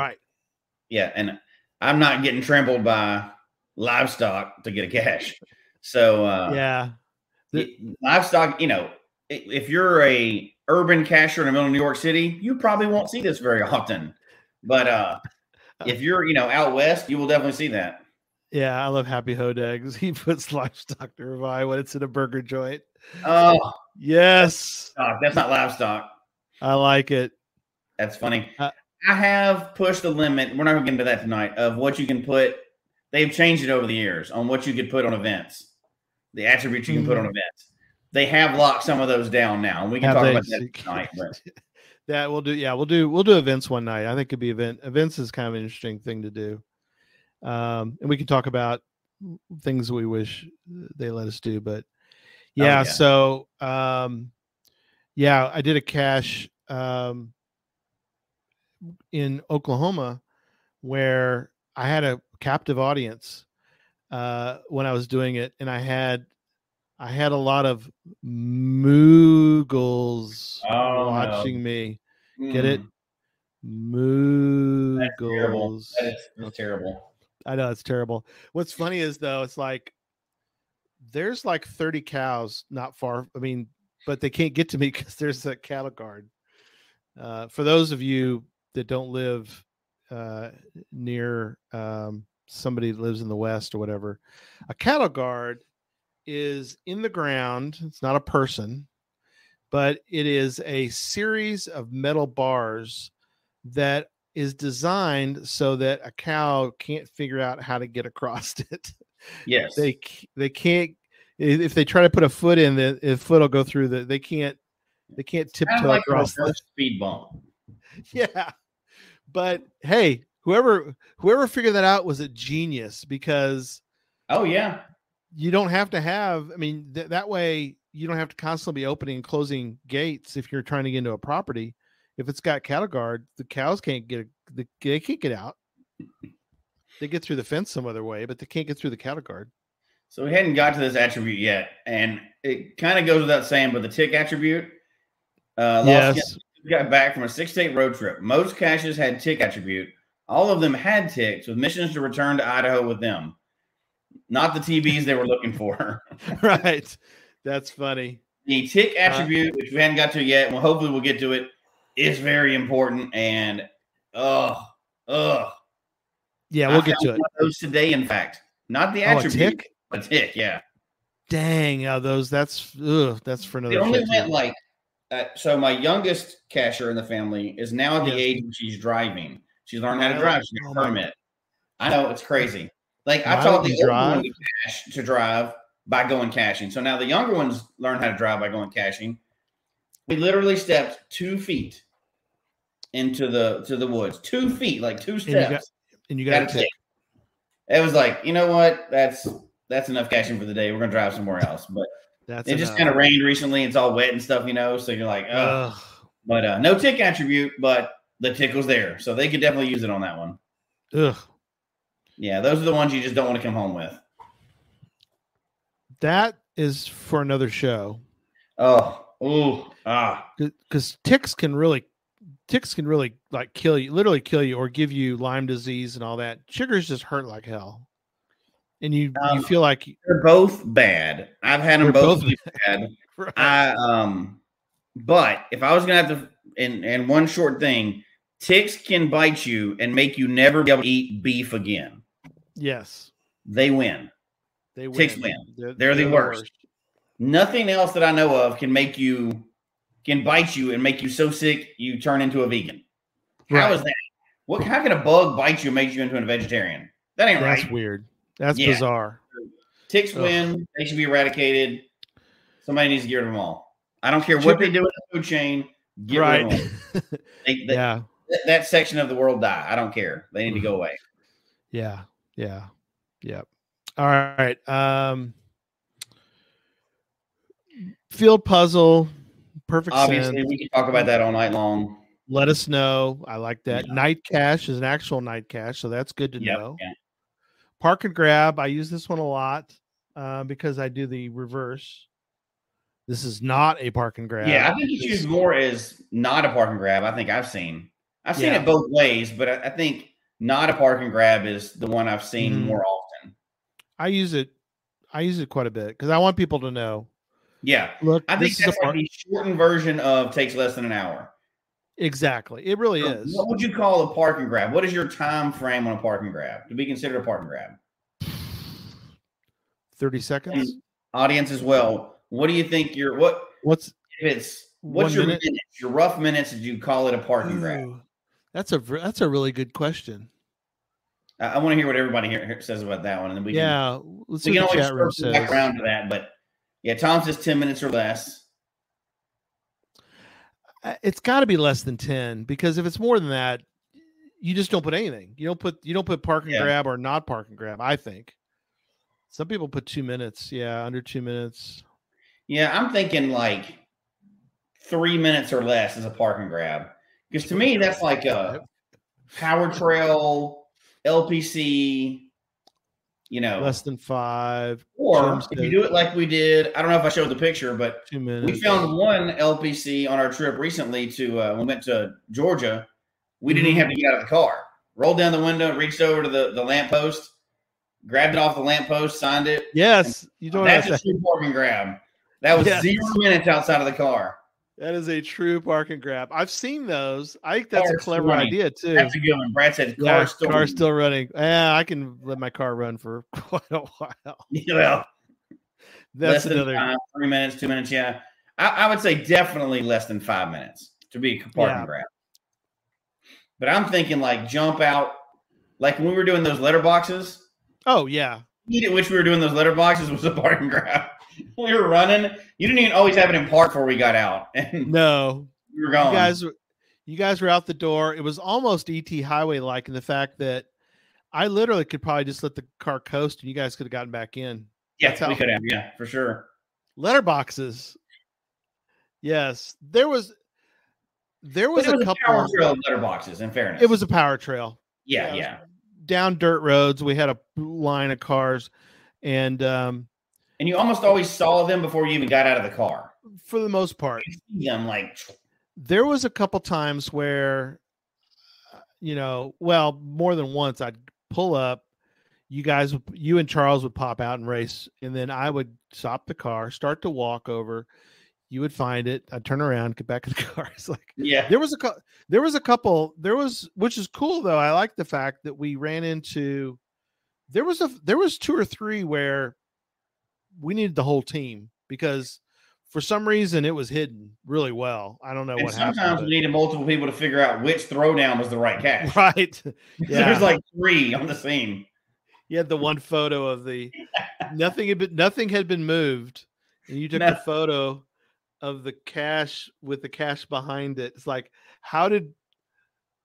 yeah. And I'm not getting trampled by livestock to get a cache. So, livestock, if you're a urban cacher in the middle of New York City, you probably won't see this very often. But if you're, out west, you will definitely see that. Yeah, I love Happy Hodags. He puts livestock nearby when it's in a burger joint. Oh, yes. That's not livestock. I like it. That's funny. I have pushed the limit. We're not going to get into that tonight of what you can put they've changed it over the years on what you could put on events, the attributes you can put on events. They have locked some of those down now, and we can talk about that tonight. But that we'll do. Yeah, we'll do events one night. I think it'd be events is kind of an interesting thing to do. And we can talk about things we wish they let us do, but yeah. So, I did a cache, in Oklahoma where I had a captive audience, when I was doing it. And I had a lot of Moogles watching me. Get it? Moogles. That's terrible. I know it's terrible. What's funny is though, it's like there's like 30 cows not far. I mean, but they can't get to me because there's a cattle guard. For those of you that don't live near somebody that lives in the West or whatever, a cattle guard is in the ground. It's not a person, but it is a series of metal bars that is designed so that a cow can't figure out how to get across it. Yes. They can't, if they try to put a foot in, the foot will go through they can't tiptoe across the speed bump. Yeah. But hey, whoever figured that out was a genius, because you don't have to have, I mean, that way you don't have to constantly be opening and closing gates if you're trying to get into a property. If it's got cattle guard, the cows can't they can't get out. They get through the fence some other way, but they can't get through the cattle guard. So we hadn't got to this attribute yet, and it kind of goes without saying, but the tick attribute, yes. Got back from a 6-state road trip. Most caches had tick attribute. All of them had ticks with missions to return to Idaho with them. Not the TBs they were looking for. Right. That's funny. The tick attribute, which we hadn't got to yet, well, hopefully we'll get to it, is very important. And, yeah, we'll get to it. Those today, in fact. Not the attribute. A tick, yeah. Dang, that's for another. They only went like, so my youngest cacher in the family is now at the age when she's driving. She's learned how to drive. She's got a permit. I know, it's crazy. Like, I taught the older one to drive by going caching. So now the younger ones learn how to drive by going caching. We literally stepped 2 feet into the woods. 2 feet, like 2 steps. And you got a tick. It was like, you know what? That's enough caching for the day. We're gonna drive somewhere else. But it just kind of rained recently. It's all wet and stuff, so you're like, ugh. But no tick attribute, but the tick was there. So they could definitely use it on that one. Ugh. Yeah, those are the ones you just don't want to come home with. That is for another show. Because ticks can really like literally kill you, or give you Lyme disease and all that. Sugars just hurt like hell. And you feel like they're both bad. I've had them both bad. Right. But if I was gonna have to, and one short thing, ticks can bite you and make you never be able to eat beef again. Yes, they win. Ticks win. They're the worst. Nothing else that I know of can bite you and make you so sick you turn into a vegan. Right. How is that? How can a bug bite you and make you into a vegetarian? That ain't right. That's weird. That's bizarre. Ticks win. They should be eradicated. Somebody needs to get rid of them all. I don't care what they do in the food chain. Get rid of them. That section of the world die. I don't care. They need to go away. Yeah. All right. Field puzzle. Perfect. Obviously, sense. we can talk about that all night long. Let us know. I like that. Yeah. Night cache is an actual night cache, so that's good to know. Yeah. Park and grab. I use this one a lot because I do the reverse. This is not a park and grab. Yeah, I think it's used more as not a park and grab. I think I've seen it both ways, but I think not a park and grab is the one I've seen more often. I use it quite a bit because I want people to know. Yeah, look, I think that's like the shortened version of takes less than an hour. Exactly, it really is. What would you call a park and grab? What is your time frame on a park and grab to be considered a park and grab? 30 seconds. And audience as well. What do you think what's your minutes, your rough minutes? Did you call it a park and grab? That's a really good question. I want to hear what everybody here says about that one, and then we let's see what the chat room says. Back around to that, but yeah, Tom says 10 minutes or less. It's got to be less than 10, because if it's more than that, you just don't put anything. You don't put park and grab or not park and grab. I think some people put 2 minutes. Yeah, under 2 minutes. Yeah, I'm thinking like 3 minutes or less is a park and grab, because to me that's like a power trail, LPC. Less than 5. Or if you do it like we did, I don't know if I showed the picture, but 2 minutes. We found one LPC on our trip recently to we went to Georgia. We didn't even have to get out of the car. Rolled down the window, reached over to the lamppost, grabbed it off the lamppost, signed it. Yes, that's a true park and grab. That was 0 minutes outside of the car. That is a true park and grab. I've seen those. I think that's a clever idea too. That's a good one. Brad said car's still running. Yeah, I can let my car run for quite a while. Well, that's another 3 minutes, 2 minutes. Yeah, I would say definitely less than 5 minutes to be a park and grab. But I'm thinking like jump out, like when we were doing those letter boxes. Oh yeah, which we were doing those letter boxes was a park and grab. We were running. You didn't even always have it in park before we got out. No, we were going. You guys were out the door. It was almost ET Highway like in the fact that I literally could probably just let the car coast and you guys could have gotten back in. Yeah, we could have. Yeah, for sure. Letter boxes. Yes, there was a couple power trail of letter boxes. In fairness, it was a power trail. Yeah. Down dirt roads, we had a line of cars, and you almost always saw them before you even got out of the car. For the most part. I'm like, there was a couple times where, more than once, I'd pull up. You and Charles would pop out and race, and then I would stop the car, start to walk over. You would find it. I'd turn around, get back in the car. It's like, there was a couple, which is cool though. I like the fact that we ran into, there was 2 or 3 where we needed the whole team because for some reason it was hidden really well. I don't know what happened. Sometimes we needed multiple people to figure out which throwdown was the right cache. Right. Yeah. There's like 3 on the scene. You had the one photo of the nothing had been moved, and you took the photo of the cache with the cache behind it. It's like, how did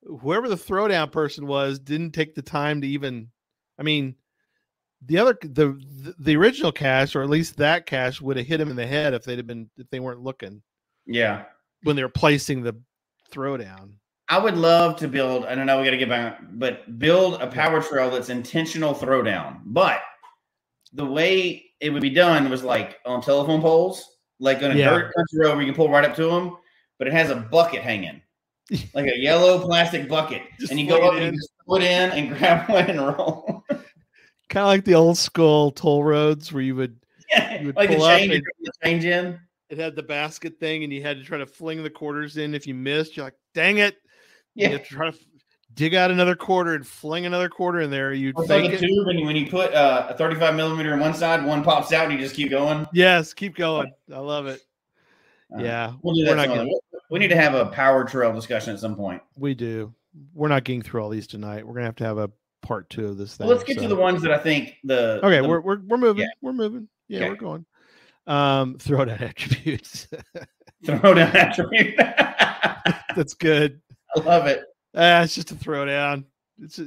whoever the throwdown person was didn't take the time to even, the original cache, or at least that cache, would have hit him in the head if they weren't looking. Yeah. When they were placing the throwdown. I would love to build, I don't know, we got to get back, but build a power trail that's intentional throwdown. But the way it would be done was like on telephone poles, like on a dirt country road where you can pull right up to them, but it has a bucket hanging, like a yellow plastic bucket. And you go up and you just put in and grab one and roll. Kind of like the old school toll roads where you would like pull up and change in. It had the basket thing and you had to try to fling the quarters in. If you missed, you're like, dang it. Yeah. You have to try to dig out another quarter and fling another quarter in there. You fake it. Tube, and when you put a 35 millimeter on one side, one pops out, and you just keep going. Yes, keep going. I love it. Yeah, we'll do that. We need to have a power trail discussion at some point. We do. We're not getting through all these tonight. We're gonna have to have a part 2 of this thing. Well, let's get to the ones that I think we're moving. Yeah. We're moving. Yeah, okay. We're going. Throwdown attributes. Throwdown attribute. That's good. I love it. It's just a throwdown. It's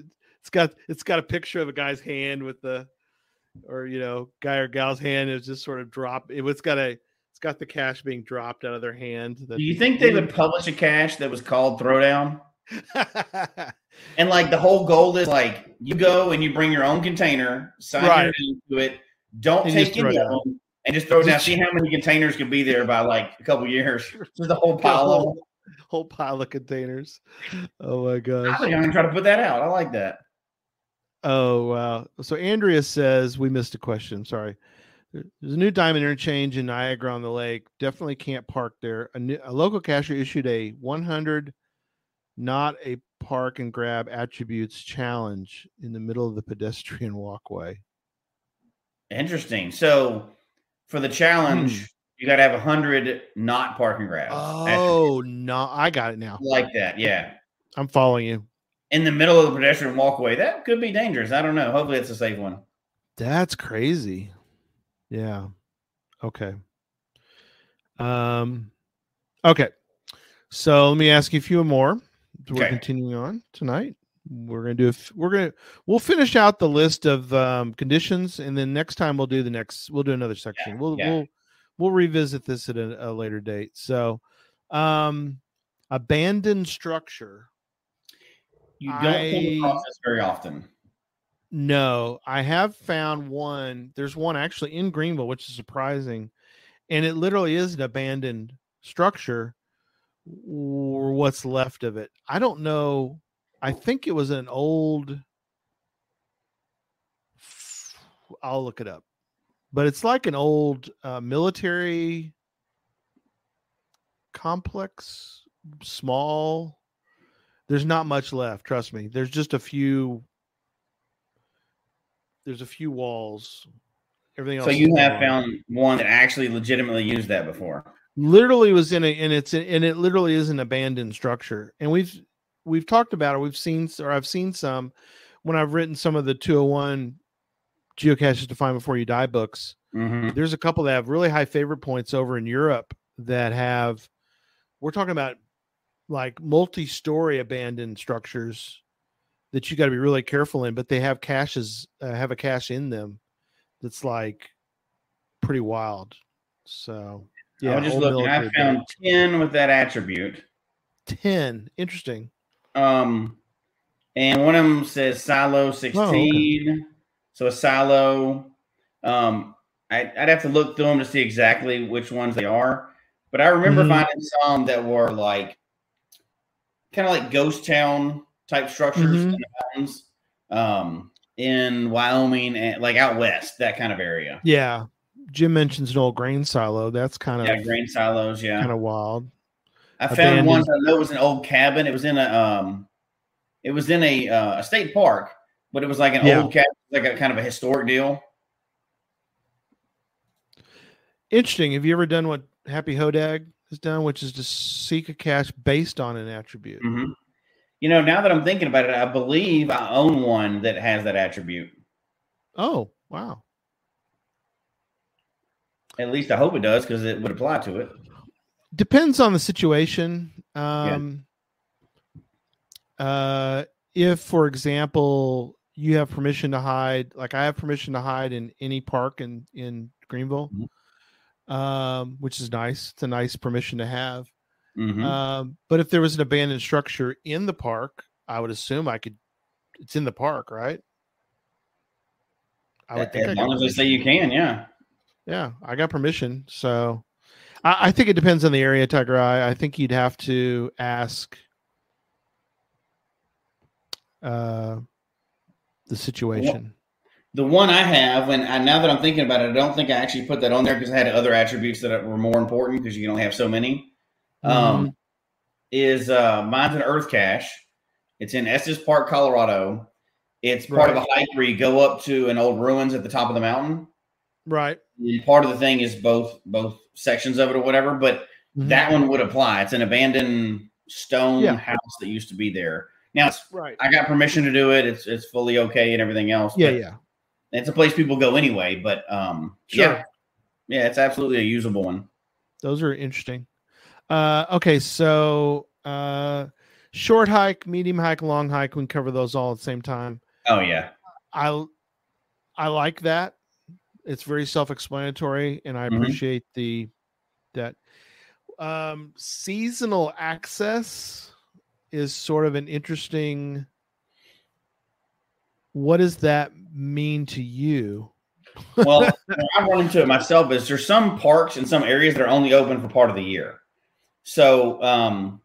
got a picture of a guy's hand with guy or gal's hand is just sort of drop. It's got the cache being dropped out of their hand. Do you think they would publish a cache that was called Throwdown? And like the whole goal is like you go and you bring your own container, sign your name to it, don't take any of them, and just throw it down. See how many containers could be there by like a couple years. Just a whole pile of them. Whole pile of containers. Oh my gosh. I think I'm gonna try to put that out. I like that. Oh wow. So Andrea says we missed a question. Sorry. There's a new diamond interchange in Niagara on the Lake. Definitely can't park there. A local cacher issued a 100 not a park and grab attributes challenge in the middle of the pedestrian walkway. Interesting. So for the challenge, you got to have 100 not park and grabs. Oh, no. I got it now. Like that. Yeah. I'm following you. in the middle of the pedestrian walkway. That could be dangerous. I don't know. Hopefully it's a safe one. That's crazy. Yeah. Okay. Okay. So let me ask you a few more. We're continuing on tonight. We'll finish out the list of conditions, and then next time we'll do another section. We'll revisit this at a later date. So, abandoned structure. You don't come across this very often. No, I have found one. There's one actually in Greenville, which is surprising, and it literally is an abandoned structure, or what's left of it. I don't know. I think it was an old. I'll look it up, but it's like an old military complex, small. There's not much left. Trust me. There's just a few. There's a few walls. Everything else. So you have found one that actually legitimately used that before. Literally was in it literally is an abandoned structure. And we've talked about it. I've seen some when I've written some of the 201 geocaches to find before you die books. Mm-hmm. There's a couple that have really high favorite points over in Europe that have, we're talking about like multi-story abandoned structures that you got to be really careful in, but they have caches, have a cache in them that's like pretty wild. So yeah, I was just looking. I found 10 with that attribute. 10, interesting. And one of them says silo 16. Oh, okay. So a silo. I'd have to look through them to see exactly which ones they are. But I remember finding some that were like kind of like ghost town type structures in the mountains, in Wyoming and like out west, that kind of area. Yeah. Jim mentions an old grain silo. That's kind of grain silos, kind of wild. I found one that I know it was an old cabin. It was in a state park, but it was like an old cabin, like a kind of a historic deal. Interesting. Have you ever done what Happy Hodag has done, which is to seek a cache based on an attribute? Mm-hmm. You know, now that I'm thinking about it, I believe I own one that has that attribute. Oh, wow. At least I hope it does, because it would apply to it. Depends on the situation. If, for example, you have permission to hide, like I have permission to hide in any park in Greenville, which is nice. It's a nice permission to have. But if there was an abandoned structure in the park, I would assume it's in the park, right? I would think as long as they say you can, yeah, I got permission. So I think it depends on the area, Tiger Eye. I think you'd have to ask the situation. The one I have, now that I'm thinking about it, I don't think I actually put that on there because I had other attributes that were more important because you can only have so many. Mine's an earth cache. It's in Estes Park, Colorado. It's part of a hike where you go up to an old ruins at the top of the mountain. Right. And part of the thing is both sections of it or whatever, but that one would apply. It's an abandoned stone house that used to be there. Now I got permission to do it. It's fully okay and everything else. Yeah. It's a place people go anyway, but yeah, it's absolutely a usable one. Those are interesting. Okay, so short hike, medium hike, long hike. We can cover those all at the same time. Oh yeah, I like that. It's very self-explanatory, and I appreciate that. Seasonal access is sort of an interesting. What does that mean to you? Well, I run into it myself. Is there's some parks in some areas that are only open for part of the year. So,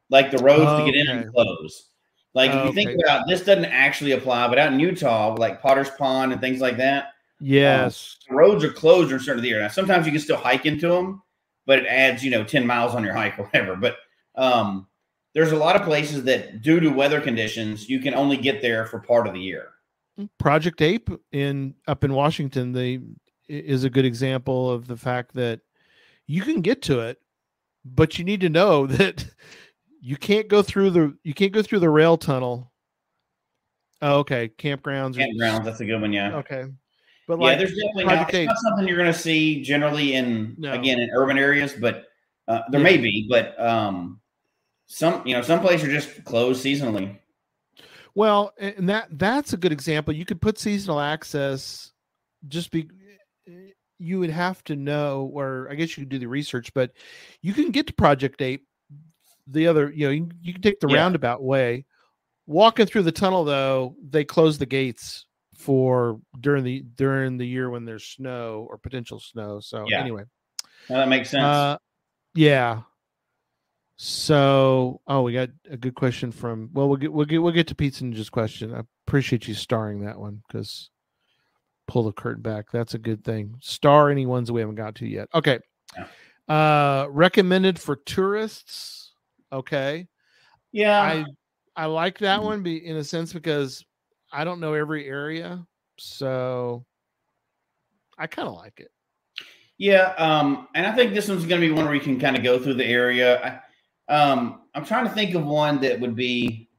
like the roads to get in and close. Like if you think about this, doesn't actually apply, but out in Utah, like Potter's Pond and things like that. Yes, the roads are closed during certain of the year. Now, sometimes you can still hike into them, but it adds 10 miles on your hike or whatever. But there's a lot of places that, due to weather conditions, you can only get there for part of the year. Project Ape up in Washington, is a good example of the fact that you can get to it, but you need to know that you can't go through the rail tunnel Oh, okay. Campgrounds. That's a good one. Yeah. Okay. But yeah, there's definitely not, it's not something you're going to see generally in urban areas, but there may be, but some places are just closed seasonally. Well, and that's a good example. You could put seasonal access. You would have to know, or I guess you could do the research, but you can get to Project 8. The other, you can take the roundabout way. Walking through the tunnel, though, they close the gates for during the year when there's snow or potential snow. So anyway, well, that makes sense. Yeah. So, we got a good question from. Well, we'll get to Pizza Ninja's question. I appreciate you starring that one because pull the curtain back. That's a good thing. Star any ones we haven't got to yet. Okay. Recommended for tourists. Okay. Yeah. I like that one in a sense because I don't know every area, so I kind of like it. Yeah, and I think this one's going to be one where you can kind of go through the area. I'm trying to think of one that would be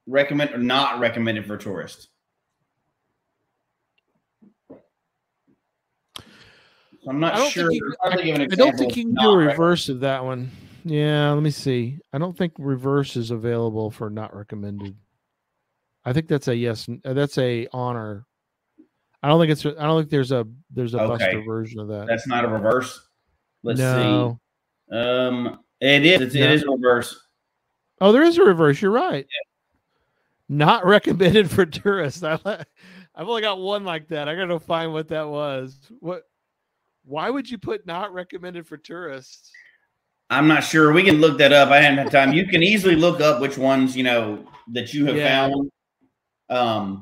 recommended or not recommended for tourists. So I'm not sure. I don't think you can do a reverse of that one. Yeah, let me see. I don't think reverse is available for not recommended. I think that's a yes. That's a honor. I don't think there's a Buster version of that. That's not a reverse. Let's see. It is. It is a reverse. Oh, there is a reverse. You're right. Yeah. Not recommended for tourists. I've only got one like that. I got to find what that was. Why would you put not recommended for tourists? I'm not sure. We can look that up. I hadn't had time. You can easily look up which ones, that you have found. I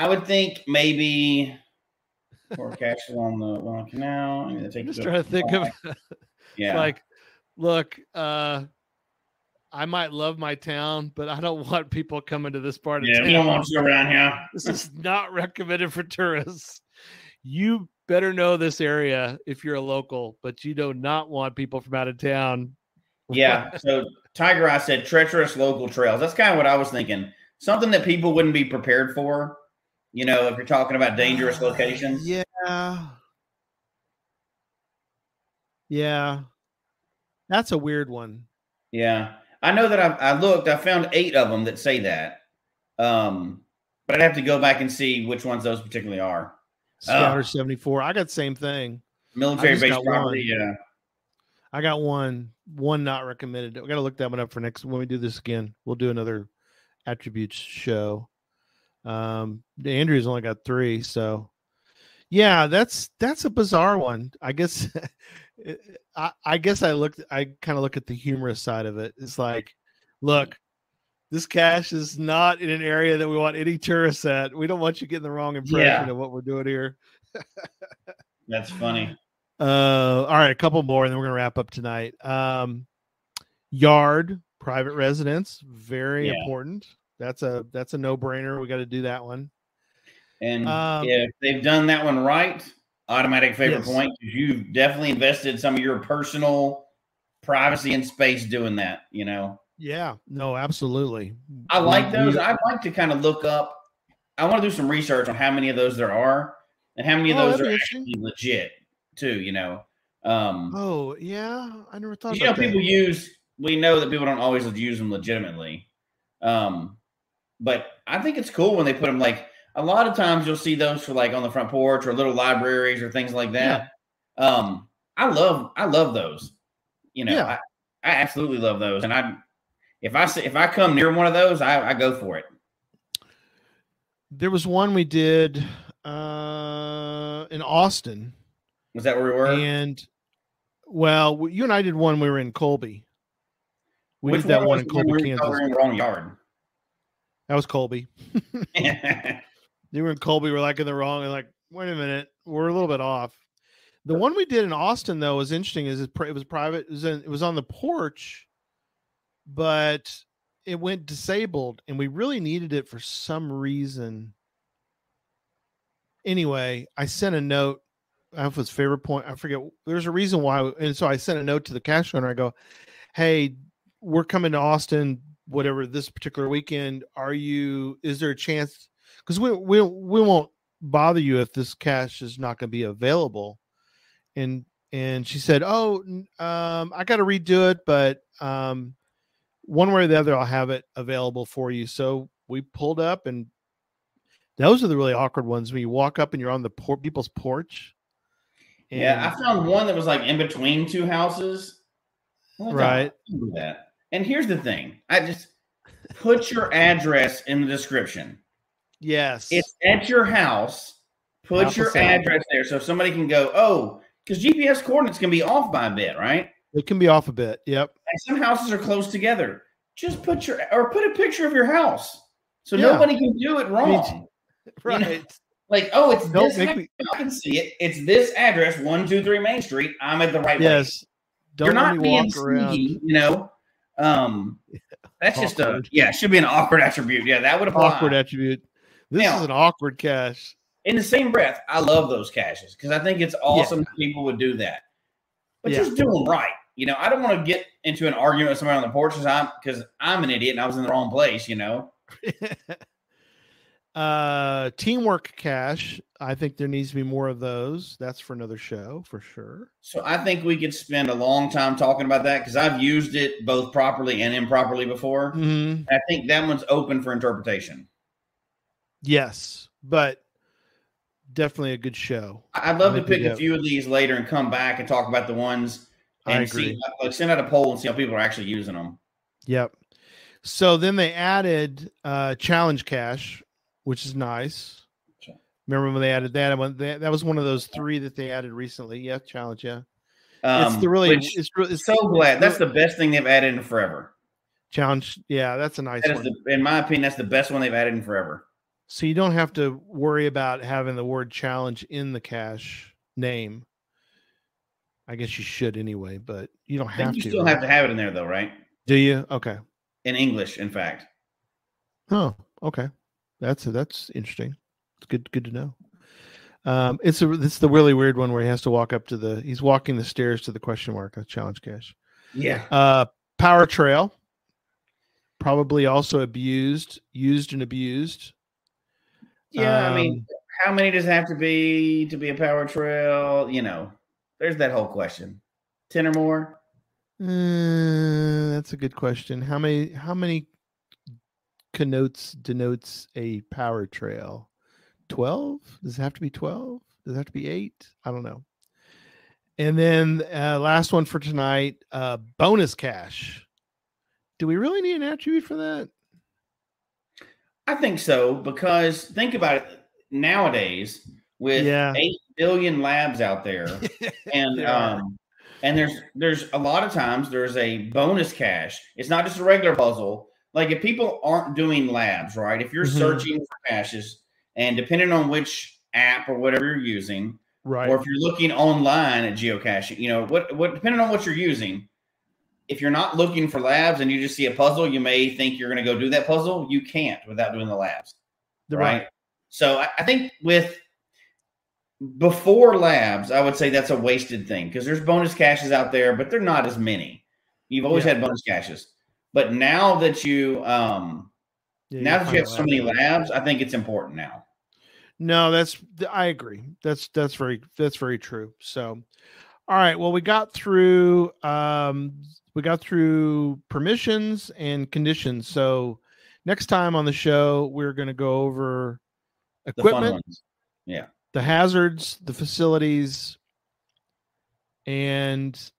would think maybe forecast along the Long Canal. I'm just trying to think of like, look, I might love my town, but I don't want people coming to this part of town. We don't want you around here. This is not recommended for tourists. You better know this area if you're a local, but you do not want people from out of town. Yeah. So Tiger Eye said treacherous local trails. That's kind of what I was thinking. Something that people wouldn't be prepared for, if you're talking about dangerous locations. Yeah. Yeah. That's a weird one. Yeah. I know that I found 8 of them that say that. But I'd have to go back and see which ones those particularly are. Scouter 74. I got the same thing. Military base property. Yeah. I got one not recommended. We got to look that one up for next when we do this again. We'll do another attributes show. Andrew's only got 3, so yeah, that's a bizarre one. I guess I kind of look at the humorous side of it. It's like, look, this cache is not in an area that we want any tourists at. We don't want you getting the wrong impression of what we're doing here. That's funny. All right, a couple more, and then we're gonna wrap up tonight. Yard, private residence, very important. That's a no-brainer. We got to do that one. And if they've done that one right, automatic favorite point, because you've definitely invested some of your personal privacy and space doing that. Yeah, no, absolutely. I like those. I'd like to kind of look up. I want to do some research on how many of those there are and how many of those are actually legit too, oh, yeah. I never thought about that. We know that people don't always use them legitimately. But I think it's cool when they put them, like, a lot of times you'll see those for, like, on the front porch or little libraries or things like that. Yeah. I love those. I absolutely love those. And if I come near one of those, I go for it. There was one we did in Austin. Was that where we were? And you and I did one. We were in Colby. We did that one in Colby, Kansas. We were in the wrong yard. That was Colby. They were in Colby. We're like in the wrong. And like, wait a minute, we're a little bit off. The one we did in Austin, though, was interesting. It was private. It was on the porch, but it went disabled, and we really needed it for some reason. Anyway, I sent a note. I don't know if it was favorite point. I forget. There's a reason why. And so I sent a note to the cache owner. I go, hey, we're coming to Austin. whatever this particular weekend, is there a chance, because we won't bother you if this cache is not going to be available. And she said, I got to redo it, but one way or the other, I'll have it available for you. So we pulled up, and those are the really awkward ones when you walk up and you're on the people's porch. Yeah, I found one that was like in between two houses. Right. Do that. And here's the thing. I just put your address in the description. Yes. It's at your house. Put your address there so somebody can go, because GPS coordinates can be off by a bit, right? It can be off a bit. Yep. And some houses are close together. Just put a picture of your house so nobody can do it wrong. Right. You know? Like, it's this. I can see it. It's this address, 123 Main Street. I'm at the right place. You're not being sneaky, That's awkward. Just it should be an awkward attribute. Yeah, that would apply. Awkward attribute. This is an awkward cache. In the same breath, I love those caches because I think it's awesome that people would do that. But just do them right. I don't want to get into an argument with somebody on the porch because I'm an idiot and I was in the wrong place, Teamwork cache. I think there needs to be more of those. That's for another show for sure. So I think we could spend a long time talking about that because I've used it both properly and improperly before. Mm-hmm. I think that one's open for interpretation. Yes, but definitely a good show. I'd love to pick a few of these later and come back and talk about the ones and see, send out a poll and see how people are actually using them. Yep. So then they added challenge cache, which is nice. Remember when they added that? That was one of those 3 that they added recently. Yeah, challenge. Yeah, it's so glad. That's the best thing they've added in forever. Challenge. Yeah, that's a nice one. In my opinion, that's the best one they've added in forever. So you don't have to worry about having the word challenge in the cache name. I guess you should anyway, but you don't have to. You still have to have it in there, though, right? Do you? Okay. In English, in fact. Oh, okay. That's interesting. It's good to know. It's the really weird one where he has to walk up to he's walking the stairs to the question mark, a challenge cache. Yeah. Power trail. Probably also used and abused. Yeah, I mean, how many does it have to be a power trail? There's that whole question. 10 or more? That's a good question. How many denotes a power trail? 12? Does it have to be 12? Does it have to be 8? I don't know. And then last one for tonight, bonus cache. Do we really need an attribute for that? I think so, because think about it. Nowadays, with 8 billion labs out there, and there's a lot of times there's a bonus cache. It's not just a regular puzzle. Like if people aren't doing labs, right? If you're searching for caches, and depending on which app or whatever you're using, right, or if you're looking online at geocaching, what depending on what you're using. If you're not looking for labs and you just see a puzzle, you may think you're going to go do that puzzle. You can't without doing the labs, right? So I think before labs, I would say that's a wasted thing because there's bonus caches out there, but they're not as many. You've always had bonus caches, but now that you have so many labs, I think it's important now. No, I agree. That's very true. So, all right. Well, we got through permissions and conditions. So next time on the show, we're going to go over equipment, the hazards, the facilities, and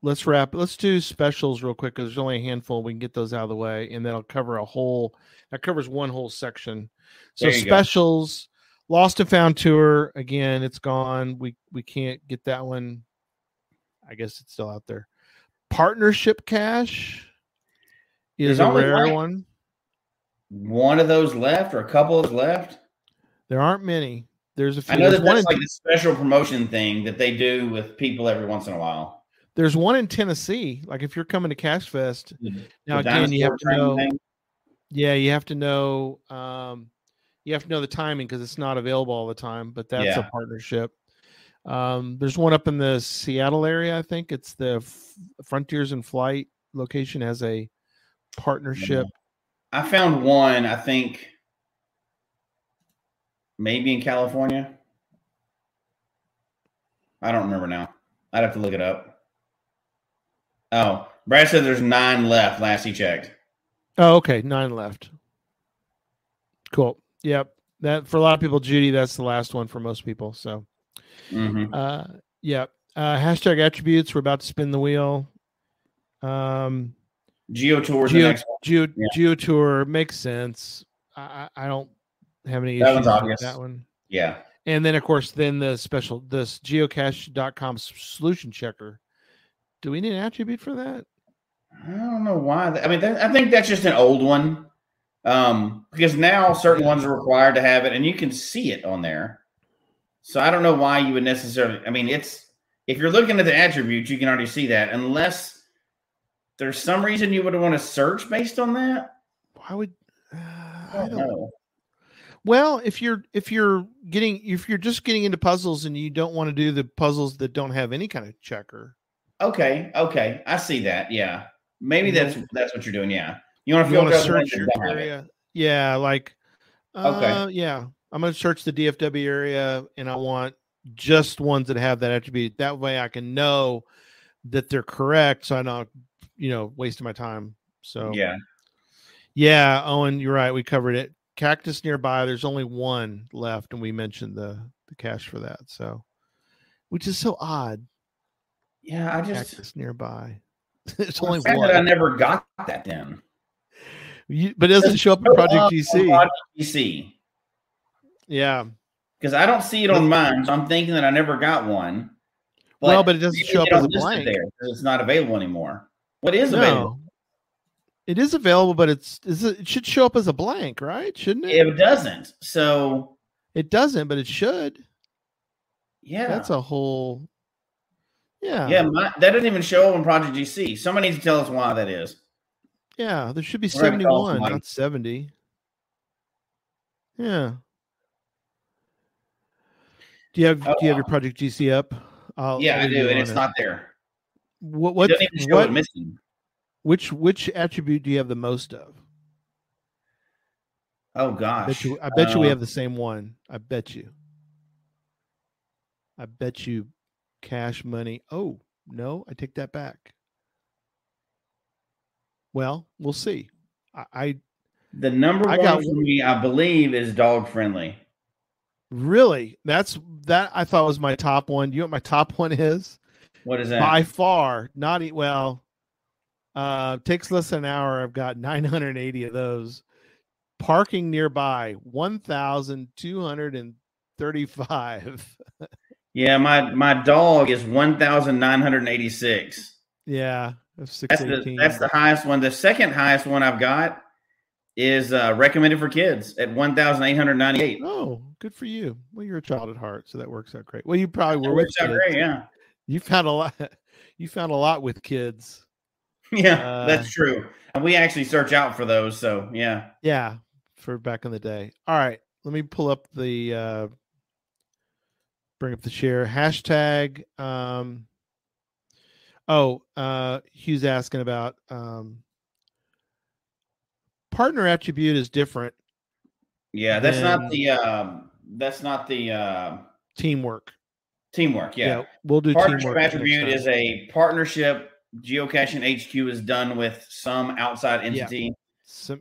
let's do specials real quick because there's only a handful. We can get those out of the way, and that'll cover that covers one whole section. So specials, lost and found tour, again, it's gone. We can't get that one. I guess it's still out there. Partnership cache is a rare one. One of those left or a couple of left? There aren't many. There's a few. I know that's like a special promotion thing that they do with people every once in a while. There's one in Tennessee. Like if you're coming to Cache Fest, now again, you have to know. Yeah, you have to know. You have to know the timing because it's not available all the time. But that's a partnership. There's one up in the Seattle area. I think it's the Frontiers in Flight location has a partnership. I found one, I think maybe in California. I don't remember now. I'd have to look it up. Oh, Brad said there's 9 left last he checked. Oh, okay. 9 left. Cool. Yep. That for a lot of people, Judy, that's the last one for most people. So, yep. Hashtag attributes. We're about to spin the wheel. Geotour is the next one. Geotour makes sense. I don't have any issues with that one. Yeah. And then, of course, this geocache.com solution checker. Do we need an attribute for that? I don't know why. I think that's just an old one. Because now certain ones are required to have it, and you can see it on there. So I don't know why you would necessarily. I mean, if you're looking at the attributes, you can already see that, unless there's some reason you would want to search based on that. Why would I don't know. Well, if you're just getting into puzzles and you don't want to do the puzzles that don't have any kind of checker. Okay, I see that. Yeah, maybe that's what you're doing. Yeah. You want to search your area? Yeah, like okay. Yeah, I'm going to search the DFW area, and I want just ones that have that attribute. That way, I can know that they're correct, so I'm not, wasting my time. So yeah, Owen, you're right. We covered it. Cactus nearby. There's only one left, and we mentioned the cache for that. So, which is so odd. Yeah, Cactus nearby. It's only one. That I never got that then. But it doesn't show up in Project GC. Project GC. Yeah. Because I don't see it on mine, so I'm thinking that I never got one. But it doesn't show up as a blank. It's not available anymore. What is available? It is available, but it should show up as a blank, right? Shouldn't it? It doesn't. So it doesn't, but it should. Yeah. That's a whole. Yeah. Yeah, that doesn't even show up in Project GC. Somebody needs to tell us why that is. Yeah, there should be 71, not 70. Yeah. Do you have your Project GC up? I do, and it's not there. What doesn't even show it missing? Which attribute do you have the most of? Oh gosh. I bet you we have the same one. I bet you cash money. Oh, no, I take that back. Well, we'll see. The number one for me, I believe, is dog friendly. Really? That I thought was my top one. Do you know what my top one is? What is that? By far, takes less than an hour. I've got 980 of those. Parking nearby, 1,235. Yeah, my dog is 1,986. Yeah. That's the highest one. The second highest one I've got is recommended for kids at 1,898. Oh, good for you. Well, you're a child at heart, so that works out great. Well, you probably were with kids. Great, yeah. You found a lot. You found a lot with kids. Yeah, that's true. And we actually search out for those. So yeah. Yeah, for back in the day. All right, let me pull up the bring up the share hashtag. Hugh's asking about partner attribute is different. Yeah, that's not the teamwork. Teamwork, yeah. We'll do partnership attribute is a partnership. Geocaching HQ is done with some outside entity,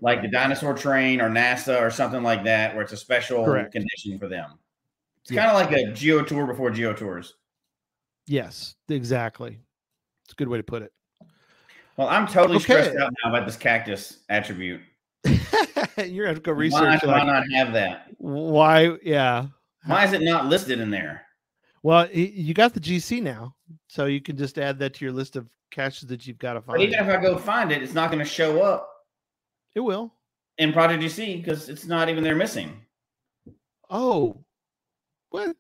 like the Dinosaur Train or NASA or something like that, where it's a special condition for them. It's kind of like a Geotour before Geotours. Yes, exactly. It's a good way to put it. Well, I'm totally stressed out now about this cactus attribute. You're going to go research. Why not have that? Why? Yeah. Why is it not listed in there? Well, you got the GC now, so you can just add that to your list of caches that you've got to find. But even if I go find it, it's not going to show up. It will. In Project GC because it's not even there missing. Oh. What?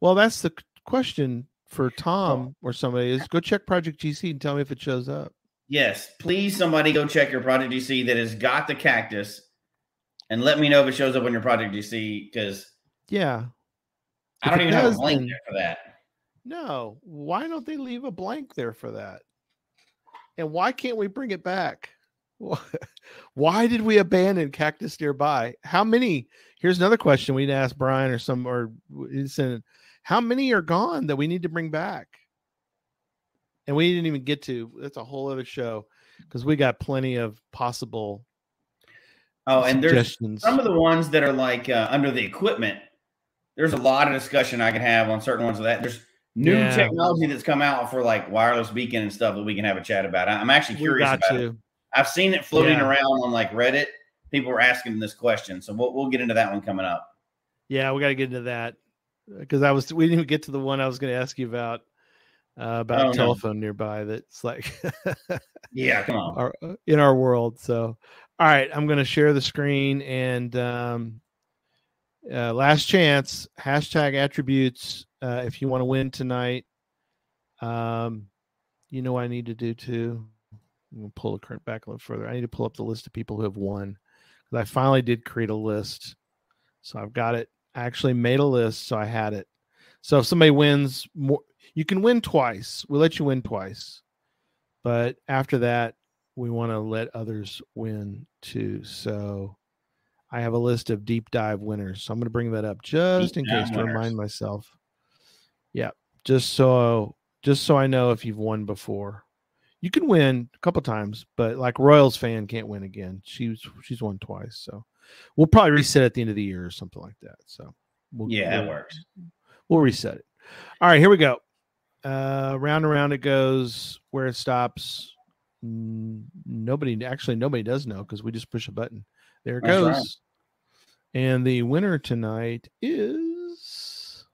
Well, that's the question for Tom or somebody is go check Project GC and tell me if it shows up. Yes, please somebody go check your Project GC that has got the cactus and let me know if it shows up on your Project GC because I don't even have a blank there for that. No, why don't they leave a blank there for that? And why can't we bring it back? Why did we abandon cactus nearby? How many? Here's another question we need to ask Brian how many are gone that we need to bring back? And we didn't even get to. That's a whole other show because we got plenty of possible. Oh, and there's some of the ones that are like under the equipment. There's a lot of discussion I can have on certain ones of that. There's new technology that's come out for like wireless beacon and stuff that we can have a chat about. I'm actually curious about it. I've seen it floating around on like Reddit. People were asking this question, so we'll get into that one coming up. Yeah, we got to get into that because we didn't even get to the one I was going to ask you about telephone nearby. That's like, yeah, come on, in our world. So, all right, I'm going to share the screen and last chance #attributes. If you want to win tonight, you know what I need to do too. I'm going to pull the current back a little further. I need to pull up the list of people who have won because I finally did create a list. So I've got it. I actually made a list, so I had it. So if somebody wins more, you can win twice. We'll let you win twice. But after that, we want to let others win too. So I have a list of deep dive winners. So I'm going to bring that up just in case to remind myself. Yeah, just so I know if you've won before. You can win a couple times, but like Royals fan can't win again. She's won twice, so we'll probably reset at the end of the year or something like that. So that works. We'll reset it. All right, here we go. Round and round it goes. Where it stops, nobody does know because we just push a button. There it goes. Right. And the winner tonight is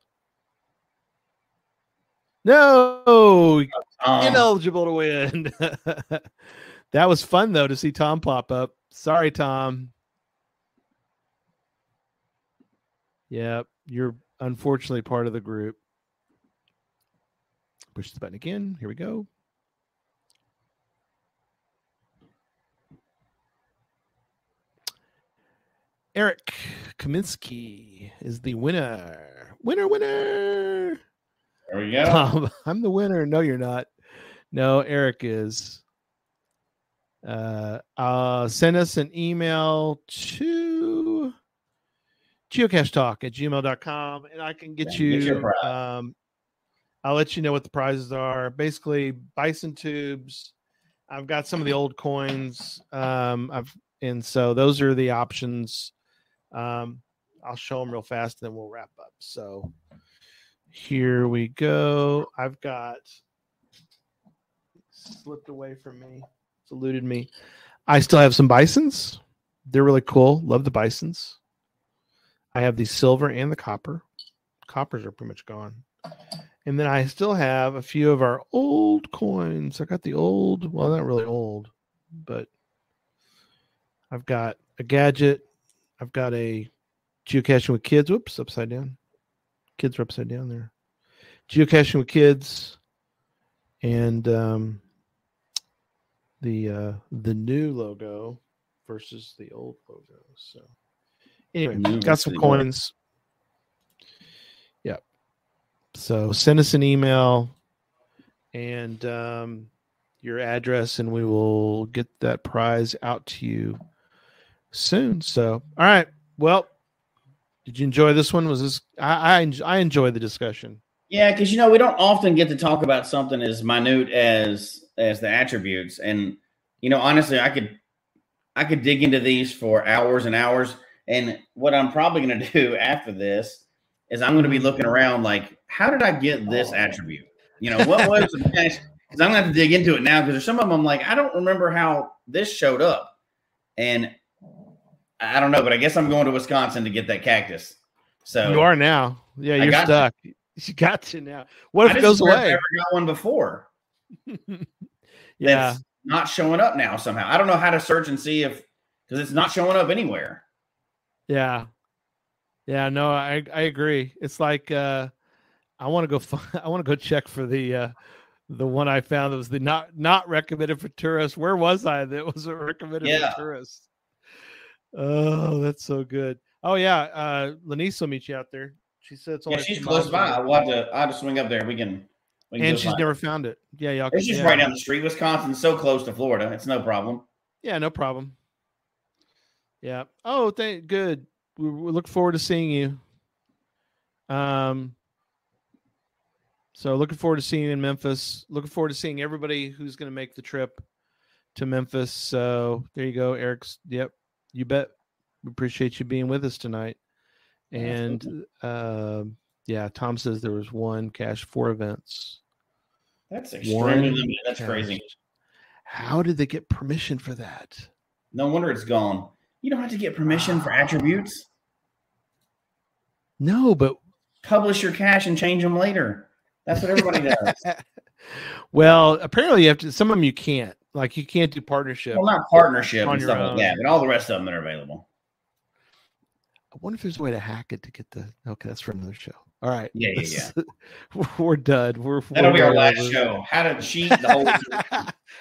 ineligible to win. That was fun though to see Tom pop up. Sorry, Tom. Yeah, you're unfortunately part of the group. Push the button again. Here we go. Eric Kaminsky is the winner. Winner. There we go. Tom, I'm the winner. No, you're not. No, Eric is. Send us an email to geocachetalk@gmail.com and I can get you. I'll let you know what the prizes are. Basically, bison tubes. I've got some of the old coins. And so those are the options. I'll show them real fast, and then we'll wrap up. So here we go. I've got slipped away from me. It's eluded me. I still have some bisons. They're really cool. Love the bisons. I have the silver and the copper. Coppers are pretty much gone. And then I still have a few of our old coins. I got the old, well, not really old, but I've got a gadget. I've got a geocaching with kids. Whoops, upside down. Kids are upside down there. Geocaching with kids, and the new logo versus the old logo. So anyway, got some coins. Yeah. So send us an email and your address, and we will get that prize out to you soon. So, all right. Well, did you enjoy this one? Was this? I enjoyed the discussion. Yeah, because we don't often get to talk about something as minute as the attributes, and honestly, I could dig into these for hours and hours. And what I'm probably going to do after this is I'm going to be looking around like, how did I get this attribute? What was the best? Because I'm going to have to dig into it now because there's some of them I'm like, I don't remember how this showed up, and I don't know, but I guess I'm going to Wisconsin to get that cactus. So you are now. Yeah, you're stuck. You got to now. What if it goes away? I never got one before. That's not showing up now somehow. I don't know how to search and see because it's not showing up anywhere. Yeah. Yeah, no, I agree. It's like I want to go check for the one I found that was the not recommended for tourists. Where was I that was recommended for tourists? Oh, that's so good. Oh yeah, Lanice will meet you out there. She said it's only she's close by. I'll have to swing up there. We can and she's never found it. Yeah, it's just right down the street. Wisconsin's so close to Florida. It's no problem. Yeah, no problem. Yeah. Oh, good. We look forward to seeing you. So looking forward to seeing you in Memphis. Looking forward to seeing everybody who's going to make the trip to Memphis. So there you go, Eric's. Yep, you bet. We appreciate you being with us tonight. And yeah, Tom says there was one cache, 4 events. That's extremely limited. That's crazy. How did they get permission for that? No wonder it's gone. You don't have to get permission for attributes. No, but publish your cache and change them later. That's what everybody does. Well, apparently you have to. Some of them you can't. Like you can't do partnership. Well, not partnership and stuff like that, but all the rest of them that are available. I wonder if there's a way to hack it to get the. Okay, that's for another show. All right. Yeah. We're done. That'll be our last show. How to cheat the whole.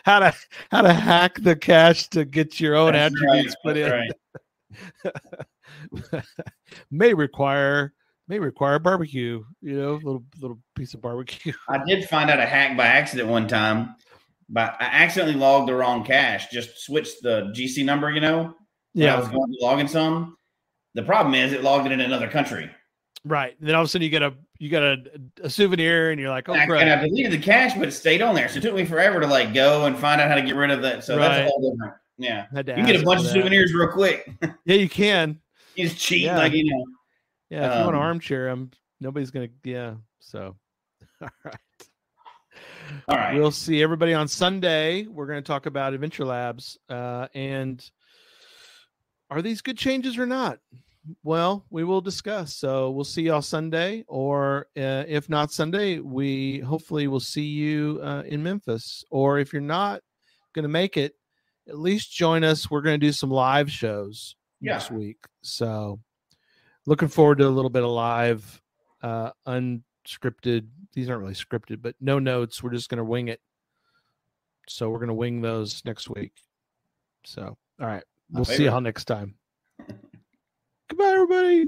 how to hack the cache to get your own attributes put in. Right. may require barbecue. Little piece of barbecue. I did find out a hack by accident one time. But I accidentally logged the wrong cache. Just switched the GC number. Yeah. I was going to log in some. The problem is it logged it in another country. Right. And then all of a sudden you got a souvenir and you're like, oh, crap. And I deleted the cache, but it stayed on there. So it took me forever to go and find out how to get rid of that. So that's a whole different. Yeah. You can get a bunch of souvenirs real quick. Yeah, you can. You just cheat. Yeah. Yeah. If you want to armchair them, nobody's going to. Yeah. So, all right. We'll see everybody on Sunday. We're going to talk about Adventure Labs. And are these good changes or not? Well, we will discuss. So we'll see y'all Sunday, or if not Sunday, we hopefully will see you in Memphis. Or if you're not going to make it, at least join us. We're going to do some live shows next week. So looking forward to a little bit of live, unscripted. These aren't really scripted, but no notes. We're just going to wing it. So we're going to wing those next week. So, all right. We'll see y'all next time. Goodbye, everybody.